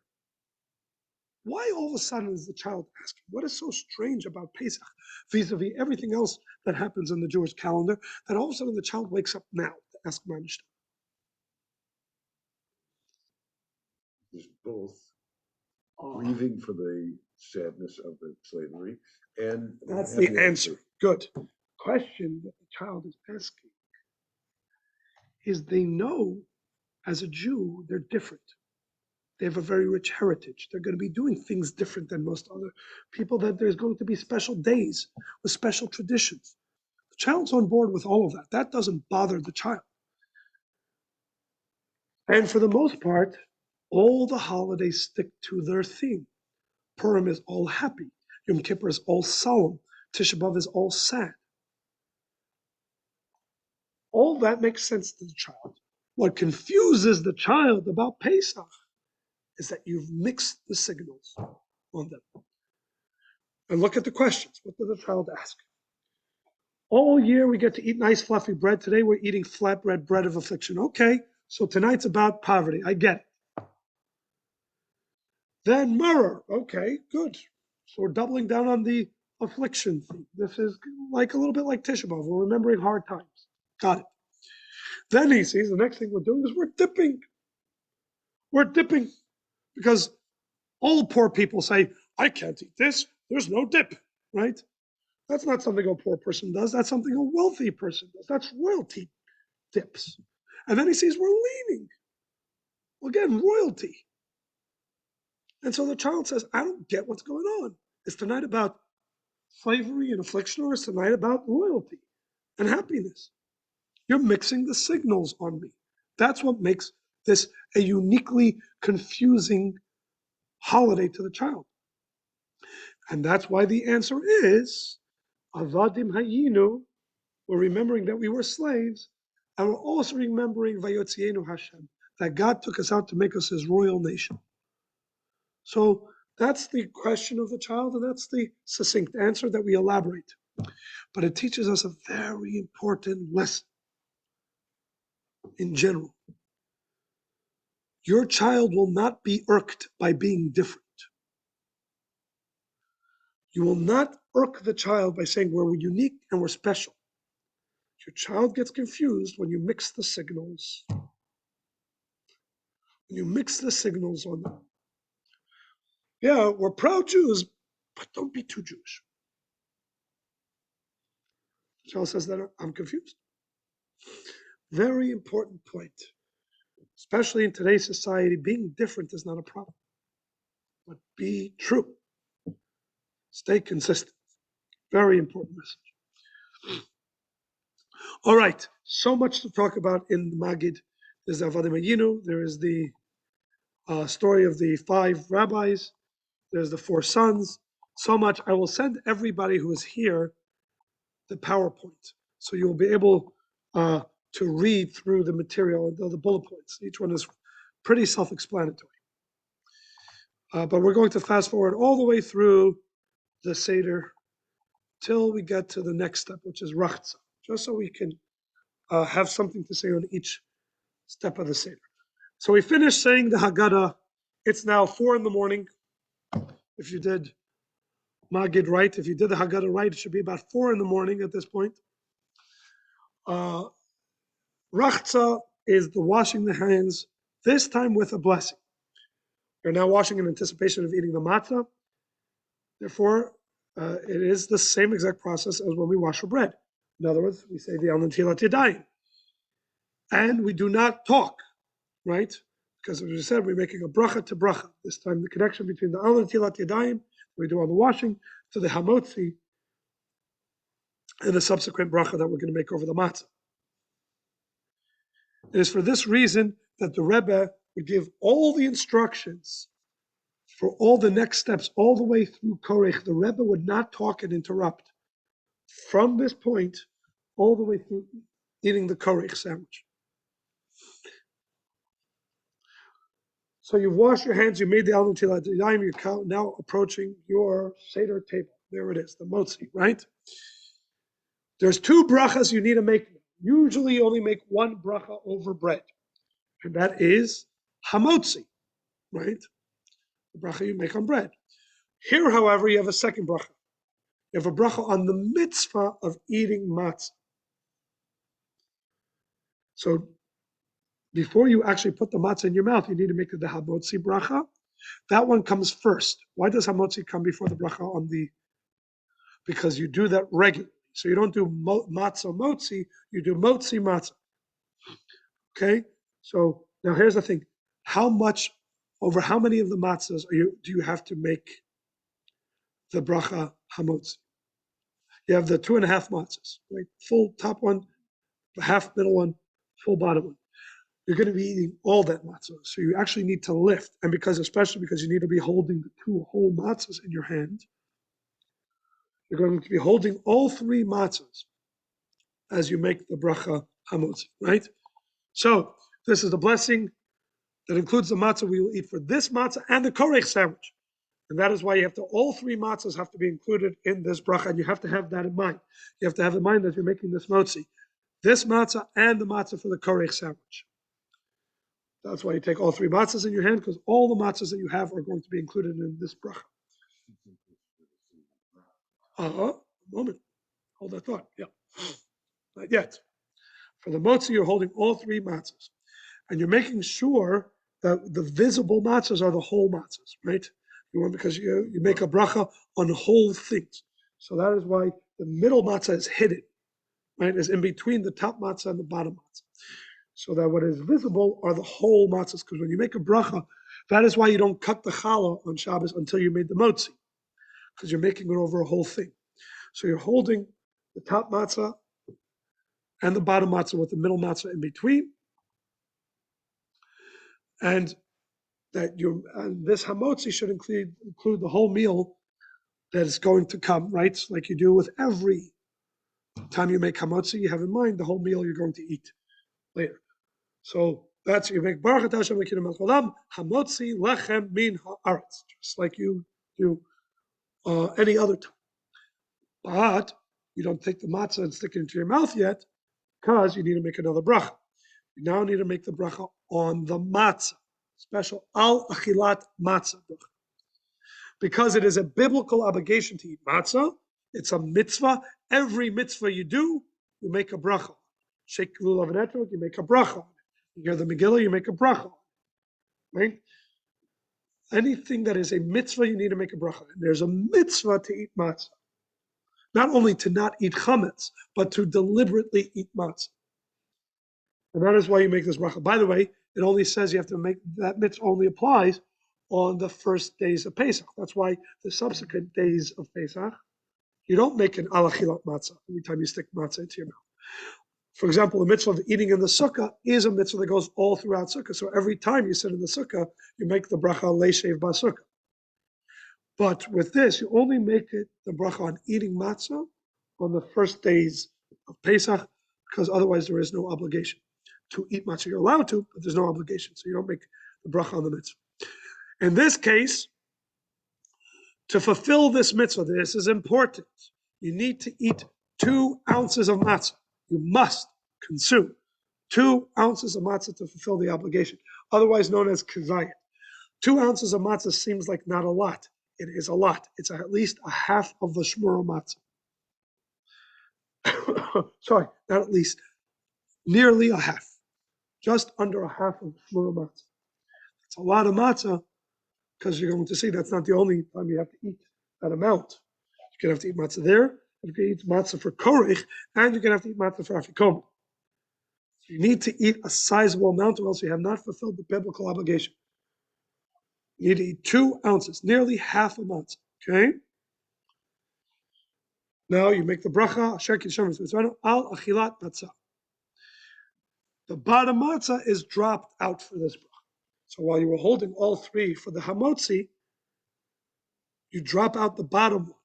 Why all of a sudden is the child asking? What is so strange about Pesach vis-a-vis everything else that happens in the Jewish calendar that all of a sudden the child wakes up now to ask Manishta? Is both grieving for the sadness of the slavery and That's happy the answer. Good. Question that the child is asking is they know as a Jew, they're different. They have a very rich heritage. They're going to be doing things different than most other people, that there's going to be special days with special traditions. The child's on board with all of that. That doesn't bother the child. And for the most part, all the holidays stick to their theme. Purim is all happy. Yom Kippur is all solemn. Tisha B'Av is all sad. All that makes sense to the child. What confuses the child about Pesach is that you've mixed the signals on them. And look at the questions. What does the child ask? All year we get to eat nice fluffy bread. Today we're eating flatbread, bread of affliction. Okay, so tonight's about poverty. I get it. Then mirror. Okay, good. So we're doubling down on the affliction theme. This is like a little bit like Tisha B'Av. We're remembering hard times. Got it. Then he sees the next thing we're doing is we're dipping. We're dipping because all poor people say, I can't eat this. There's no dip, right? That's not something a poor person does. That's something a wealthy person does. That's royalty dips. And then he sees we're leaning. Well, again, royalty. And so the child says, I don't get what's going on. Is tonight about slavery and affliction, or is tonight about royalty and happiness? You're mixing the signals on me. That's what makes this a uniquely confusing holiday to the child. And that's why the answer is Avadim Hayinu. We're remembering that we were slaves, and we're also remembering Vayotzienu Hashem, that God took us out to make us his royal nation. So that's the question of the child, and that's the succinct answer that we elaborate. But it teaches us a very important lesson in general. Your child will not be irked by being different. You will not irk the child by saying we're unique and we're special. Your child gets confused when you mix the signals. When you mix the signals on them. Yeah, we're proud Jews, but don't be too Jewish. The child says that I'm confused. Very important point. Especially in today's society, being different is not a problem. But be true. Stay consistent. Very important message. All right, so much to talk about in the Magid. There's Avadim Hayinu, there is the story of the 5 rabbis, there's the 4 sons, so much. I will send everybody who is here the PowerPoint, so you'll be able to read through the material and the bullet points. Each one is pretty self-explanatory. But we're going to fast forward all the way through the Seder till we get to the next step, which is Rachza, just so we can have something to say on each step of the Seder. So we finished saying the Haggadah. It's now 4 in. If you did Magid right, if you did the Haggadah right, it should be about 4 in at this point. Rachza is the washing the hands, this time with a blessing. You're now washing in anticipation of eating the matzah. Therefore, it is the same exact process as when we wash for bread. In other words, we say the Al Netilat Yadayim. And we do not talk, right? Because as we said, we're making a bracha to bracha. This time the connection between the Al Netilat Yadayim we do on the washing to the Hamotzi and the subsequent bracha that we're going to make over the matzah. It is for this reason that the Rebbe would give all the instructions for all the next steps, all the way through Korech. The Rebbe would not talk and interrupt from this point all the way through eating the Korech sandwich. So you've washed your hands, you made the Al Netilat Yadayim, you're now approaching your Seder table. There it is, the motzi, right? There's 2 brachas you need to make. Usually you only make 1 bracha over bread, and that is hamotzi, right? The bracha you make on bread. Here, however, you have a second bracha. You have a bracha on the mitzvah of eating matzah. So before you actually put the matzah in your mouth, you need to make the hamotzi bracha. That one comes first. Why does hamotzi come before the bracha on the? Because you do that regularly. So you don't do matzah motzi, you do motzi matzah. Okay? So now here's the thing. How many of the matzahs do you have to make the bracha hamotzi? You have the 2.5 matzahs, right? Full top one, half middle one, full bottom one. You're going to be eating all that matzah. So you actually need to lift. And especially because you need to be holding the 2 whole matzahs in your hand, you're going to be holding all 3 matzahs as you make the bracha hamotzi, right? So this is the blessing that includes the matzah we will eat for this matzah and the korech sandwich. And that is why all 3 matzahs have to be included in this bracha, and you have to have that in mind. You have to have in mind that you're making this motzi, this matzah and the matzah for the korech sandwich. That's why you take all 3 matzahs in your hand, because all the matzahs that you have are going to be included in this bracha. Moment. Hold that thought. Yeah. Not yet. For the motzi, you're holding all 3 matzahs. And you're making sure that the visible matzahs are the whole matzahs, right? Because you make a bracha on whole things. So that is why the middle matzah is hidden, right? Is in between the top matzah and the bottom matzah. So that what is visible are the whole matzahs. Because when you make a bracha, that is why you don't cut the challah on Shabbos until you made the motzi. Because you're making it over a whole thing. So you're holding the top matzah and the bottom matzah with the middle matzah in between. And this hamotzi should include the whole meal that is going to come, right? Like you do with every time you make hamotzi, you have in mind the whole meal you're going to eat later. So that's you make baruch atah Hashem Elokeinu melech haolam hamotzi lechem min haaretz, just like you do any other time. But you don't take the matzah and stick it into your mouth yet, because you need to make another bracha. You now need to make the bracha on the matzah, special al achilat matzah bracha. Because it is a biblical obligation to eat matzah, it's a mitzvah. Every mitzvah you do, you make a bracha. Shake lulav and etrog, you make a bracha. You hear the Megillah, you make a bracha. Right? Anything that is a mitzvah, you need to make a bracha. And there's a mitzvah to eat matzah. Not only to not eat chametz, but to deliberately eat matzah. And that is why you make this bracha. By the way, it only says you have to make that mitzvah only applies on the first days of Pesach. That's why the subsequent days of Pesach, you don't make an al achilat matzah every time you stick matzah into your mouth. For example, the mitzvah of eating in the sukkah is a mitzvah that goes all throughout sukkah. So every time you sit in the sukkah, you make the bracha leishev basukkah. But with this, you only make it the bracha on eating matzah on the first days of Pesach, because otherwise there is no obligation to eat matzah. You're allowed to, but there's no obligation, so you don't make the bracha on the mitzvah. In this case, to fulfill this mitzvah, this is important. You need to eat 2 ounces of matzah. You must consume 2 ounces of matzah to fulfill the obligation, otherwise known as kazayat. 2 ounces of matzah seems like not a lot. It is a lot. It's at least a half of the shmura matzah. Sorry, not at least, nearly a half. Just under a half of the shmura matzah. It's a lot of matzah, because you're going to see that's not the only time you have to eat that amount. You're going to have to eat matzah there, you can eat matzah for korich, and you're going to have to eat matzah for afikomen. You need to eat a sizable amount, or else you have not fulfilled the biblical obligation. You need to eat 2 ounces, nearly half a matzah. Okay? Now you make the bracha, asher kishem v'tzvanu, al achilat matzah. The bottom matzah is dropped out for this bracha. So while you were holding all 3 for the hamotzi, you drop out the bottom one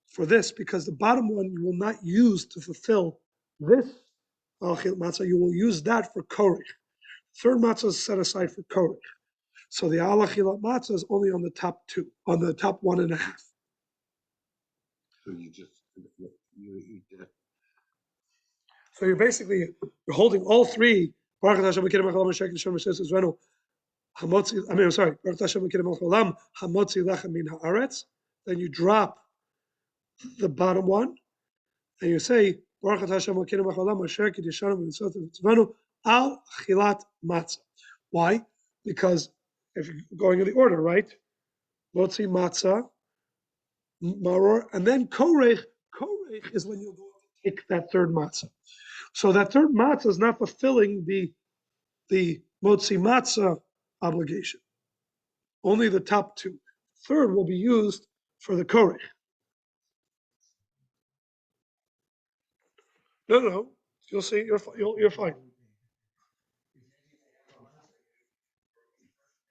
for this, because the bottom one you will not use to fulfill this al achilat matzah. You will use that for korich. Third matzah is set aside for korich. So the al achilat matzah is only on the top 2, on the top 1.5. So you eat that. So you're holding all 3. I'm sorry. Then you drop the bottom one, and you say al achilat matzah. Why? Because if you're going in the order, right? Motzi matzah, maror, and then korech. Korech is when you're going to take that third matzah. So that third matzah is not fulfilling the motzi matzah obligation. Only the top 2. Third will be used for the korech. No. You'll see. You're fine.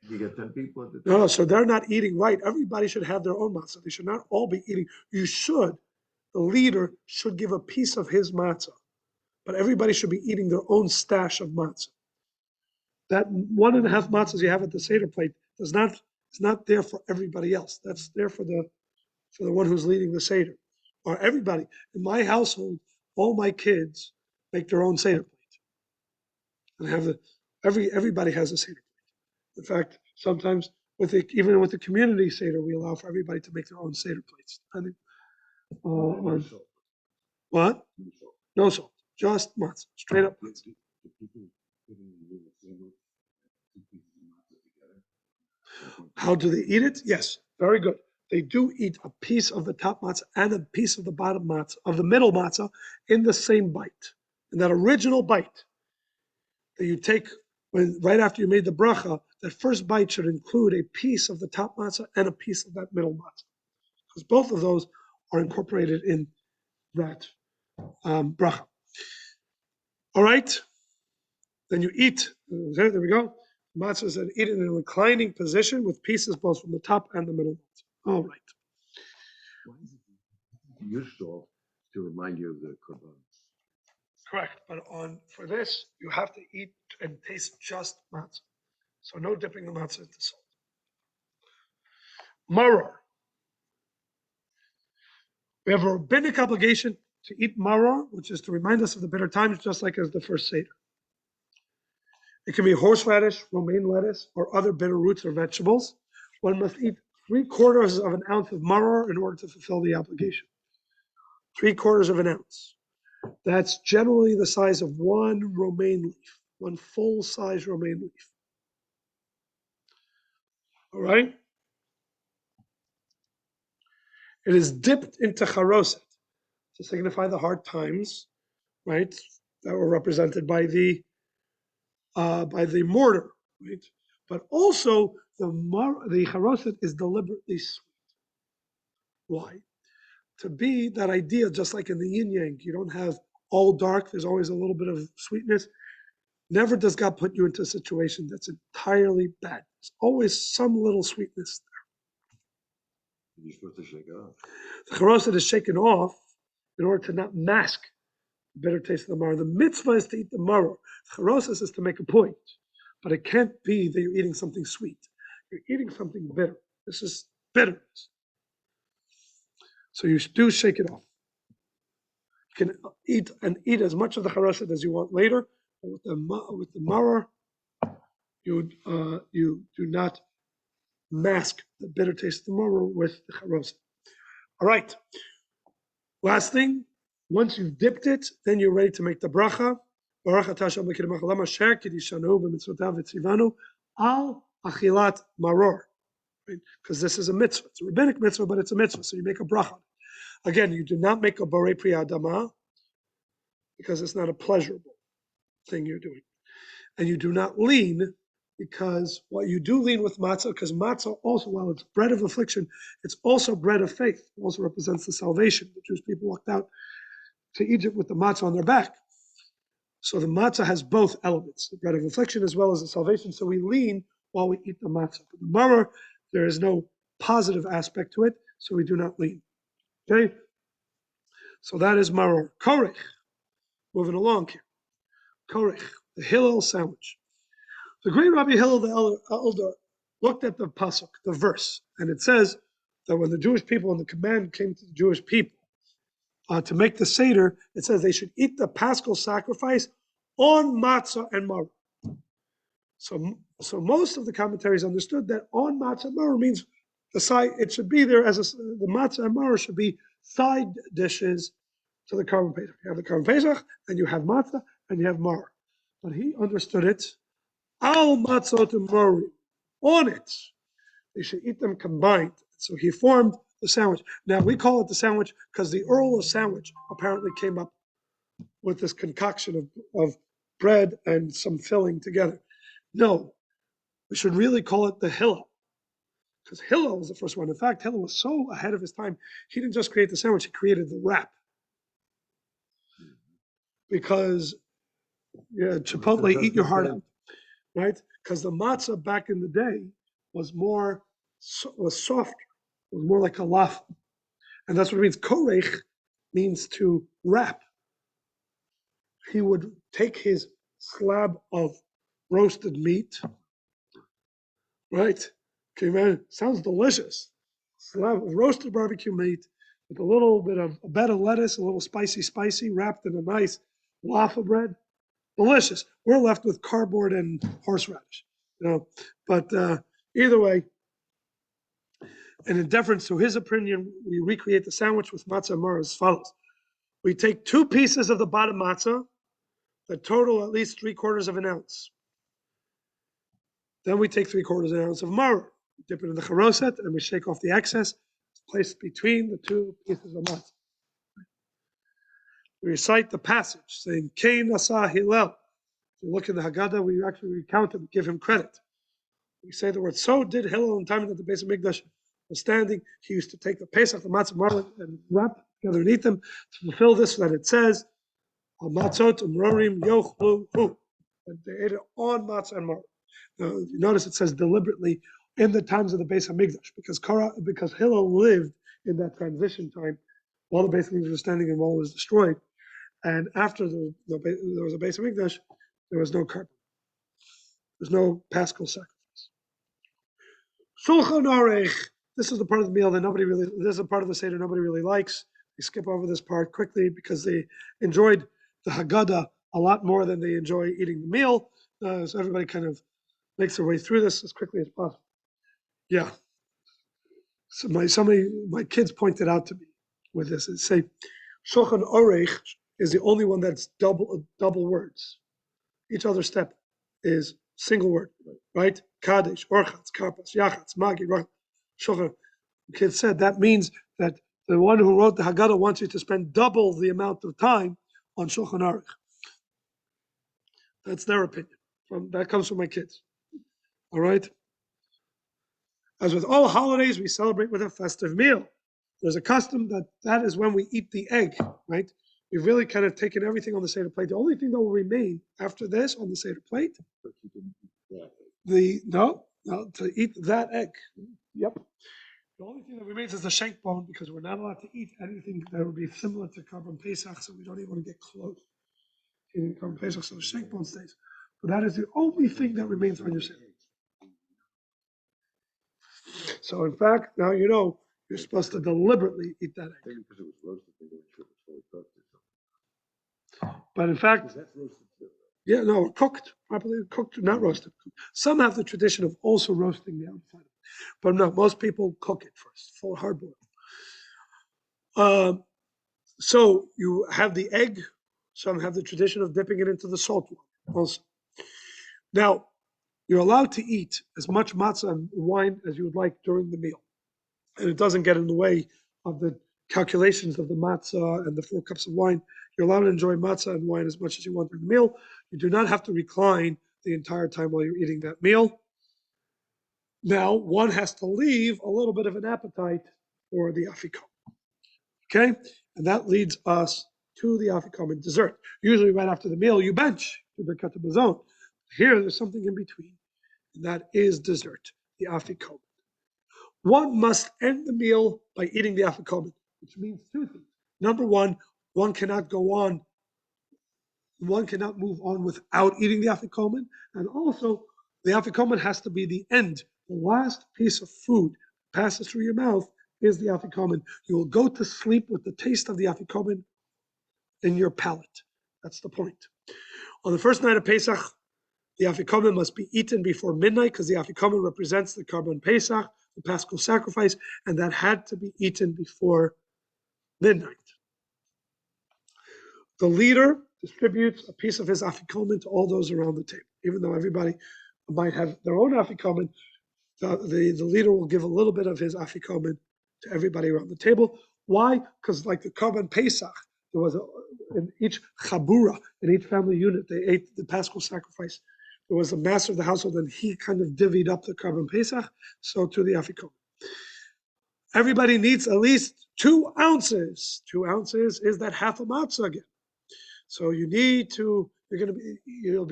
You get 10 people at the No, so they're not eating right. Everybody should have their own matzah. They should not all be eating. The leader should give a piece of his matzah, but everybody should be eating their own stash of matzah. That 1.5 matzahs you have at the Seder plate is not there for everybody else. That's there for the one who's leading the Seder. Or everybody. In my household, all my kids make their own Seder plate. And everybody has a Seder plate. In fact, sometimes even with the community Seder, we allow for everybody to make their own Seder plates, depending on what? No salt, just matzah, straight up matzah. How do they eat it? Yes, very good. They do eat a piece of the top matzah and a piece of the bottom matzah, of the middle matzah, in the same bite. In that original bite that you take right after you made the bracha, that first bite should include a piece of the top matzah and a piece of that middle matzah, because both of those are incorporated in that bracha. All right, then you eat. There we go. Matzah is eat in a reclining position with pieces both from the top and the middle. All right. Why is it use salt to remind you of the korban? Correct, but for this you have to eat and taste just matzah, so no dipping the matzah into salt. Maror. We have a rabbinic obligation to eat maror, which is to remind us of the bitter times, just like as the first Seder. It can be horseradish, romaine lettuce, or other bitter roots or vegetables. One must eat 3/4 of an ounce of maror in order to fulfill the obligation. 3/4 of an ounce. That's generally the size of one romaine leaf, one full-size romaine leaf. All right? It is dipped into charoset to signify the hard times, right? That were represented by the mortar, right? But also the charoset is deliberately sweet. Why? To be that idea, just like in the yin yang, you don't have all dark. There's always a little bit of sweetness. Never does God put you into a situation that's entirely bad. There's always some little sweetness there. You're supposed to shake it off. The charoset is shaken off in order to not mask bitter taste of the maror. The mitzvah is to eat the maror. Charosis is to make a point, but it can't be that you're eating something sweet. You're eating something bitter. This is bitterness. So you do shake it off. You can eat as much of the charoset as you want later, but with the maror, you do not mask the bitter taste of the maror with the charoset. All right. Last thing, once you've dipped it, then you're ready to make the bracha. Baruch atah Hashem l'kidei machal asher kidishanu b'mitzvotav v'tzivanu al achilat maror. Because this is a mitzvah. It's a rabbinic mitzvah, but it's a mitzvah, so you make a bracha. Again, you do not make a borei pri adama because it's not a pleasurable thing you're doing. And you do not lean because what you do lean with matzah, because matzah also, while it's bread of affliction, it's also bread of faith. It also represents the salvation. The Jewish people walked out to Egypt with the matzah on their back. So the matzah has both elements, the bread of affliction as well as the salvation. So we lean while we eat the matzah. But the maror, there is no positive aspect to it, so we do not lean. Okay? So that is maror. Korech. Moving along here. Korech, the Hillel sandwich. The great Rabbi Hillel the elder looked at the pasuk, the verse, and it says that when the Jewish people and the command came to the Jewish people to make the Seder, it says they should eat the paschal sacrifice on matzah and maror. So most of the commentaries understood that on matzah and maror means the side. It should be there as the matzah and maror should be side dishes to the Karban Pesach. You have the Karban Pesach, and you have matzah, and you have maror. But he understood it. Al matzot u'morim, on it. They should eat them combined. So he formed the sandwich. Now we call it the sandwich because the Earl of Sandwich apparently came up with this concoction of bread and some filling together. No, we should really call it the Hillel, because Hillel was the first one. In fact, Hillel was so ahead of his time, he didn't just create the sandwich, he created the wrap. Because Chipotle, eat your heart out. Right? Because the matzah back in the day was softer, was more like a laf, and that's what it means. Korech means to wrap. He would take his slab of roasted meat, right? Okay, man, sounds delicious. Slab of roasted barbecue meat with a little bit of a bed of lettuce, a little spicy, wrapped in a nice loaf of bread. Delicious. We're left with cardboard and horseradish, But either way, and in deference to his opinion, we recreate the sandwich with matzah and maror as follows. We take 2 pieces of the bottom matzah that total at least 3/4 of an ounce. Then we take 3/4 of an ounce of maror, dip it in the charoset, and we shake off the excess, place it between the 2 pieces of matzah. We recite the passage saying, Kain Asa Hillel. If you look in the Haggadah, we actually recount him, give him credit. We say the word, so did Hillel in time that the base of Mikdash was standing. He used to take the Pesach, the matzah, maror, and wrap together and eat them to fulfill this, so that it says, Al matzot umrorim yochlu hu. And they ate it on matzah and maror. Now, you notice it says deliberately in the times of the base of Mikdash, because Hillel lived in that transition time while the base of Mikdash was standing and while it was destroyed. And after there was a base of Mikdash, there was no carbon. There's no paschal sacrifice. Shulchan Aruch. This is the part of the meal that this is a part of the Seder nobody really likes. They skip over this part quickly because they enjoyed the Haggadah a lot more than they enjoy eating the meal. So everybody kind of makes their way through this as quickly as possible. Yeah. So my kids pointed out to me with this and say, Shulchan Aruch is the only one that's double words. Each other step is single word, right? Kadesh, Orchatz, Karpas, Yachatz, Magi, Rach, Shulchan. The kid said that means that the one who wrote the Haggadah wants you to spend double the amount of time on Shulchan Aruch. That's their opinion. That comes from my kids. All right? As with all holidays, we celebrate with a festive meal. There's a custom that is when we eat the egg, right? We've really kind of taken everything on the Seder plate. The only thing that will remain after this on the Seder plate, to eat that egg. Yep. The only thing that remains is the shank bone because we're not allowed to eat anything that would be similar to Karban Pesach, so we don't even want to get close to eating Karban Pesach, so the shank bone stays. But that is the only thing that remains on your Seder. So in fact, now you know you're supposed to deliberately eat that egg. Maybe because it was roasted, they weren't sure it was fully cooked or something. But in fact, Because that's roasted too. yeah, no, cooked, properly cooked, not roasted. Some have the tradition of also roasting the outside. But no, most people cook it first, full hard boiled. So you have the egg. Some have the tradition of dipping it into the salt water also. Now, you're allowed to eat as much matzah and wine as you would like during the meal. And it doesn't get in the way of the calculations of the matzah and the 4 cups of wine. You're allowed to enjoy matzah and wine as much as you want during the meal. You do not have to recline the entire time while you're eating that meal. Now, one has to leave a little bit of an appetite for the afikomen. Okay? And that leads us to the afikomen dessert. Usually right after the meal, you bench to Birkat Hamazon. Here, there's something in between, and that is dessert, the afikomen. One must end the meal by eating the afikomen, which means 2 things. Number one cannot go on, one cannot move on without eating the afikomen, and also the afikomen has to be the end. The last piece of food passes through your mouth is the afikomen. You will go to sleep with the taste of the afikomen in your palate. That's the point. On the first night of Pesach, the afikomen must be eaten before midnight because the afikomen represents the Karban Pesach, the Paschal sacrifice, and that had to be eaten before midnight. The leader distributes a piece of his afikomen to all those around the table. Even though everybody might have their own afikomen, the leader will give a little bit of his afikomen to everybody around the table. Why? Because like the Karban Pesach, there was in each chabura, in each family unit, they ate the Paschal sacrifice. There was a master of the household, and he kind of divvied up the Karban Pesach, so to the afikomen. Everybody needs at least 2 ounces. 2 ounces is that half a matzah again. So you'll be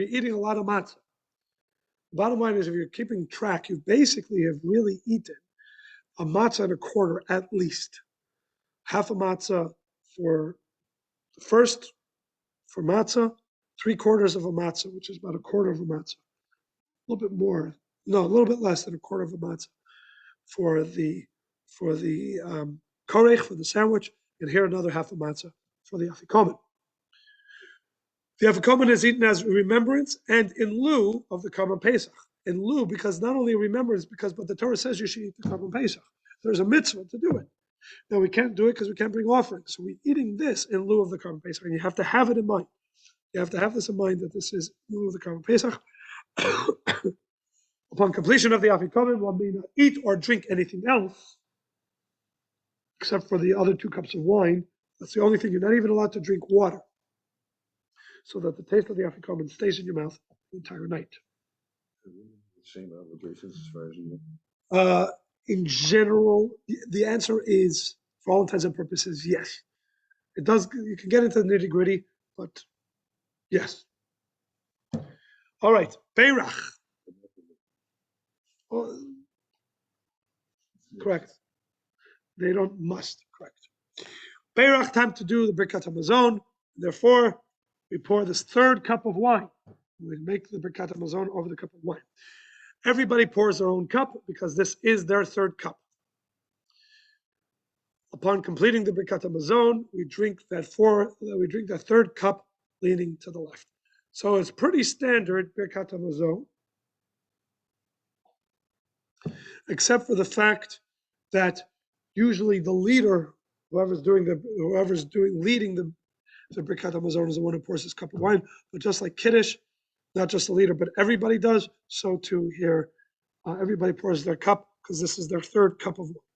eating a lot of matzah. The bottom line is, if you're keeping track, you basically have really eaten a matzah and a quarter at least. Half a matzah for the first, for matzah, 3/4 of a matzah, which is about a quarter of a matzah. A little bit more, no, a little bit less than a quarter of a matzah for the korech, for the sandwich, and here another half a matzah for the afikomen. The afikomen is eaten as remembrance and in lieu of the Karban Pesach. In lieu, because not only remembrance, but the Torah says you should eat the Karban Pesach. There's a mitzvah to do it. Now we can't do it because we can't bring offerings. So we're eating this in lieu of the Karban Pesach, and you have to have it in mind. You have to have this in mind that this is in lieu of the Karban Pesach. Upon completion of the afikomen, one may not eat or drink anything else, except for the other 2 cups of wine. That's the only thing. You're not even allowed to drink water, so that the taste of the afikomen stays in your mouth the entire night. Same obligations as far as you know. In general, the answer is, for all intents and purposes, yes. It does. You can get into the nitty gritty, but yes. All right, Beirach. Oh, correct. They don't must. Correct. Beirach, time to do the Birkat Hamazon. Therefore, we pour this 3rd cup of wine. We make the Birkat Hamazon over the cup of wine. Everybody pours their own cup because this is their 3rd cup. Upon completing the Birkat Hamazon, we drink that 3rd cup leaning to the left. So it's pretty standard Birkat Hamazon, except for the fact that usually the leader, whoever's leading the Birkat Hamazon, is the one who pours his cup of wine. But just like Kiddush, not just the leader, but everybody does. So too here, everybody pours their cup because this is their 3rd cup of wine.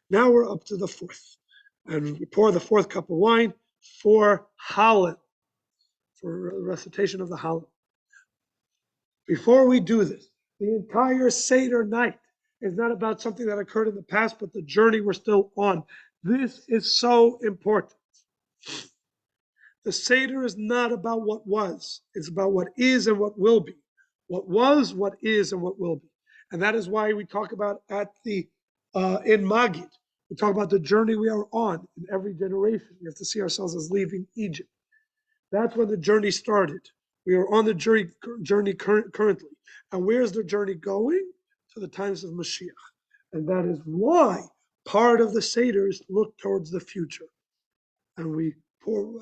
Now we're up to the 4th, and we pour the 4th cup of wine for Hallel, for recitation of the Hallel. Before we do this, the entire Seder night is not about something that occurred in the past, but the journey we're still on. This is so important. The Seder is not about what was. It's about what is and what will be. What was, what is, and what will be. And that is why we talk about at the in Magid, we talk about the journey we are on in every generation. We have to see ourselves as leaving Egypt. That's when the journey started. We are on the journey currently. And where's the journey going? To the times of Mashiach. And that is why part of the Seder is to look towards the future. And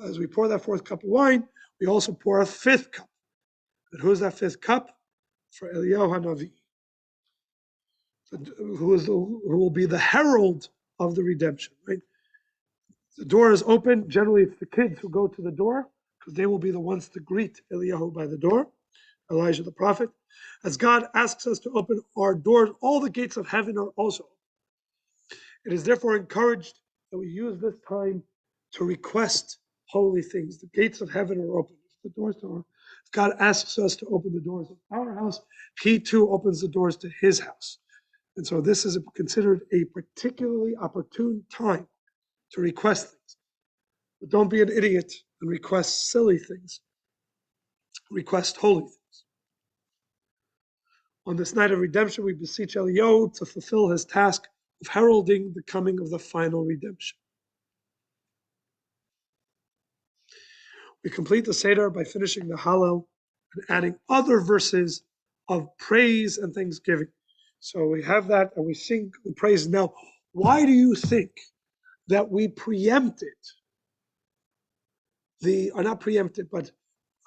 as we pour that fourth cup of wine, we also pour a fifth cup. And who's that fifth cup? For Eliyahu HaNavi, who will be the herald of the redemption, right? The door is open. Generally, it's the kids who go to the door because they will be the ones to greet Eliyahu by the door, Elijah the prophet. As God asks us to open our doors, all the gates of heaven are also open. It is therefore encouraged that we use this time to request holy things. The gates of heaven are open. The doors are. If God asks us to open the doors of our house, He too opens the doors to His house. And so this is considered a particularly opportune time to request things. But don't be an idiot and request silly things. Request holy things. On this night of redemption, we beseech Eliyahu to fulfill his task of heralding the coming of the final redemption. We complete the Seder by finishing the Hallel and adding other verses of praise and thanksgiving. So we have that and we sing the praise. Now, why do you think that we preempted or not preempted, but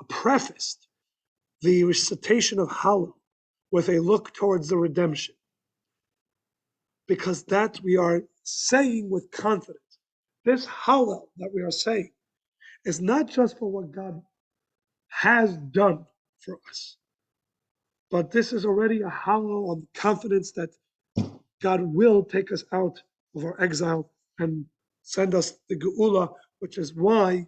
prefaced the recitation of Hallel with a look towards the redemption? Because that we are saying with confidence. This Hallel that we are saying is not just for what God has done for us, but this is already a Hallel on confidence that God will take us out of our exile and send us the Geula, which is why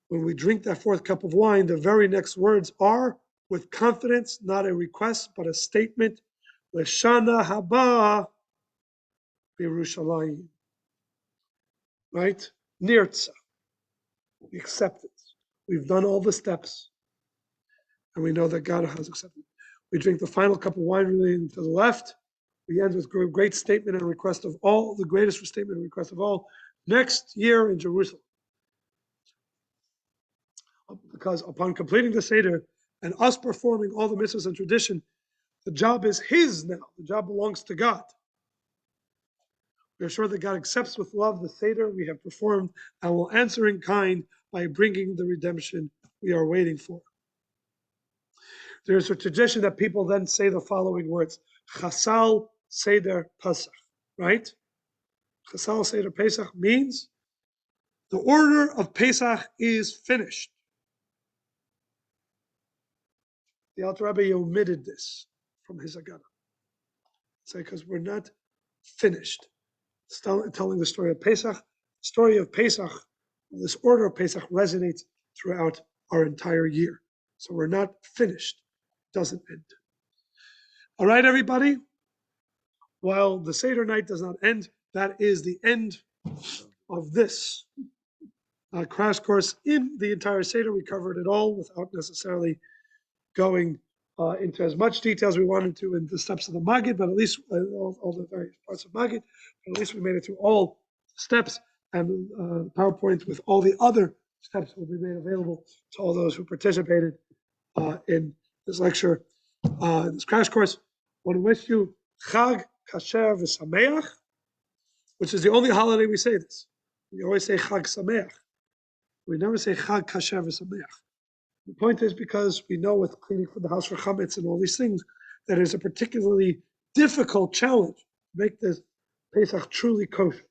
when we drink that fourth cup of wine, the very next words are with confidence, not a request, but a statement. Leshana haba Yerushalayim. Right? Nirtza. The acceptance. We've done all the steps, and we know that God has accepted. We drink the final cup of wine relating to the left. We end with a great statement and request of all, the greatest statement and request of all, next year in Jerusalem. Because upon completing the Seder and us performing all the mitzvahs and tradition, the job is His now. The job belongs to God. We are sure that God accepts with love the Seder we have performed and will answer in kind by bringing the redemption we are waiting for. There is a tradition that people then say the following words: Chasal Seder Pesach, right? Chasal Seder Pesach means the order of Pesach is finished. The Alter Rebbe omitted this from his Agada. Say, because we're not finished. Telling the story of Pesach, the story of Pesach, this order of Pesach resonates throughout our entire year. So we're not finished. It doesn't end. All right, everybody. While the Seder night does not end, that is the end of this crash course in the entire Seder. We covered it all without necessarily going into as much detail as we wanted to in the steps of the Magid, but at least all the various parts of Magid, but at least we made it through all steps, and PowerPoint with all the other steps will be made available to all those who participated in this lecture, this crash course. I want to wish you Chag Kasher V'Sameach, which is the only holiday we say this. We always say Chag Sameach. We never say Chag Kasher V'Sameach. The point is because we know with cleaning for the house for chametz and all these things, that is a particularly difficult challenge to make this Pesach truly kosher.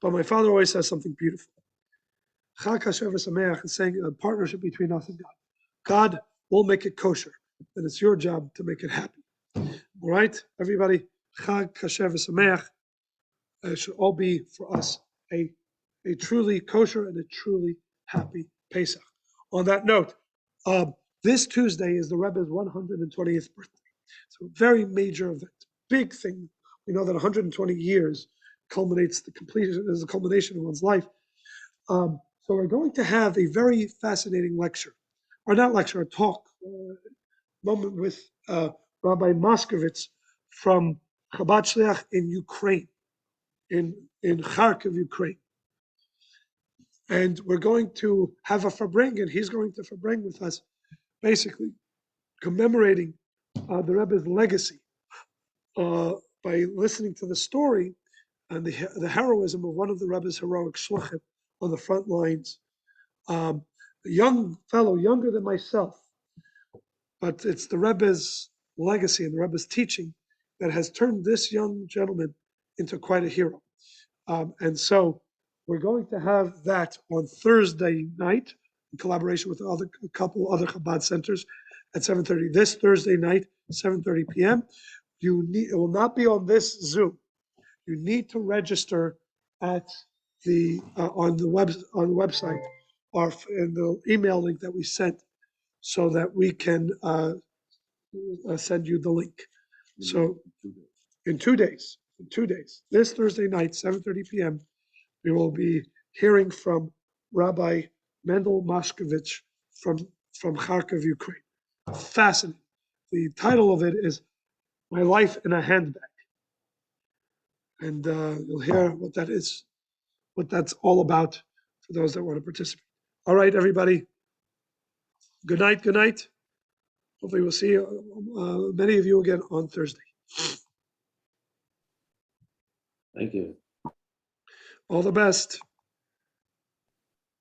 But my father always says something beautiful. Chag Kasher V'Sameach is saying a partnership between us and God. God will make it kosher, and it's your job to make it happy. All right, everybody, Chag Kasher V'Sameach. It should all be for us a truly kosher and a truly happy Pesach. On that note, this Tuesday is the Rebbe's 120th birthday. So a very major event, big thing. We know that 120 years is the culmination of one's life. So we're going to have a very fascinating lecture, or not lecture, a talk, moment with Rabbi Moskovitz from Chabad Shliach in Ukraine, in Kharkiv, Ukraine. And we're going to have a farbring, and he's going to farbring with us, basically commemorating the Rebbe's legacy by listening to the story and the heroism of one of the Rebbe's heroic shluchim on the front lines. A young fellow, younger than myself, but it's the Rebbe's legacy and the Rebbe's teaching that has turned this young gentleman into quite a hero. And so we're going to have that on Thursday night in collaboration with a couple other Chabad centers at 7:30. This Thursday night, 7:30 p.m. It will not be on this Zoom. You need to register at on the website or in the email link that we sent, so that we can send you the link. So in 2 days, this Thursday night, 7:30 p.m., we will be hearing from Rabbi Mendel Mashkovich from Kharkiv, Ukraine. Fascinating. The title of it is "My Life in a Handbag," and you'll hear what that is, what that's all about for those that want to participate. All right, everybody. Good night. Good night. Hopefully, we'll see many of you again on Thursday. Thank you. All the best.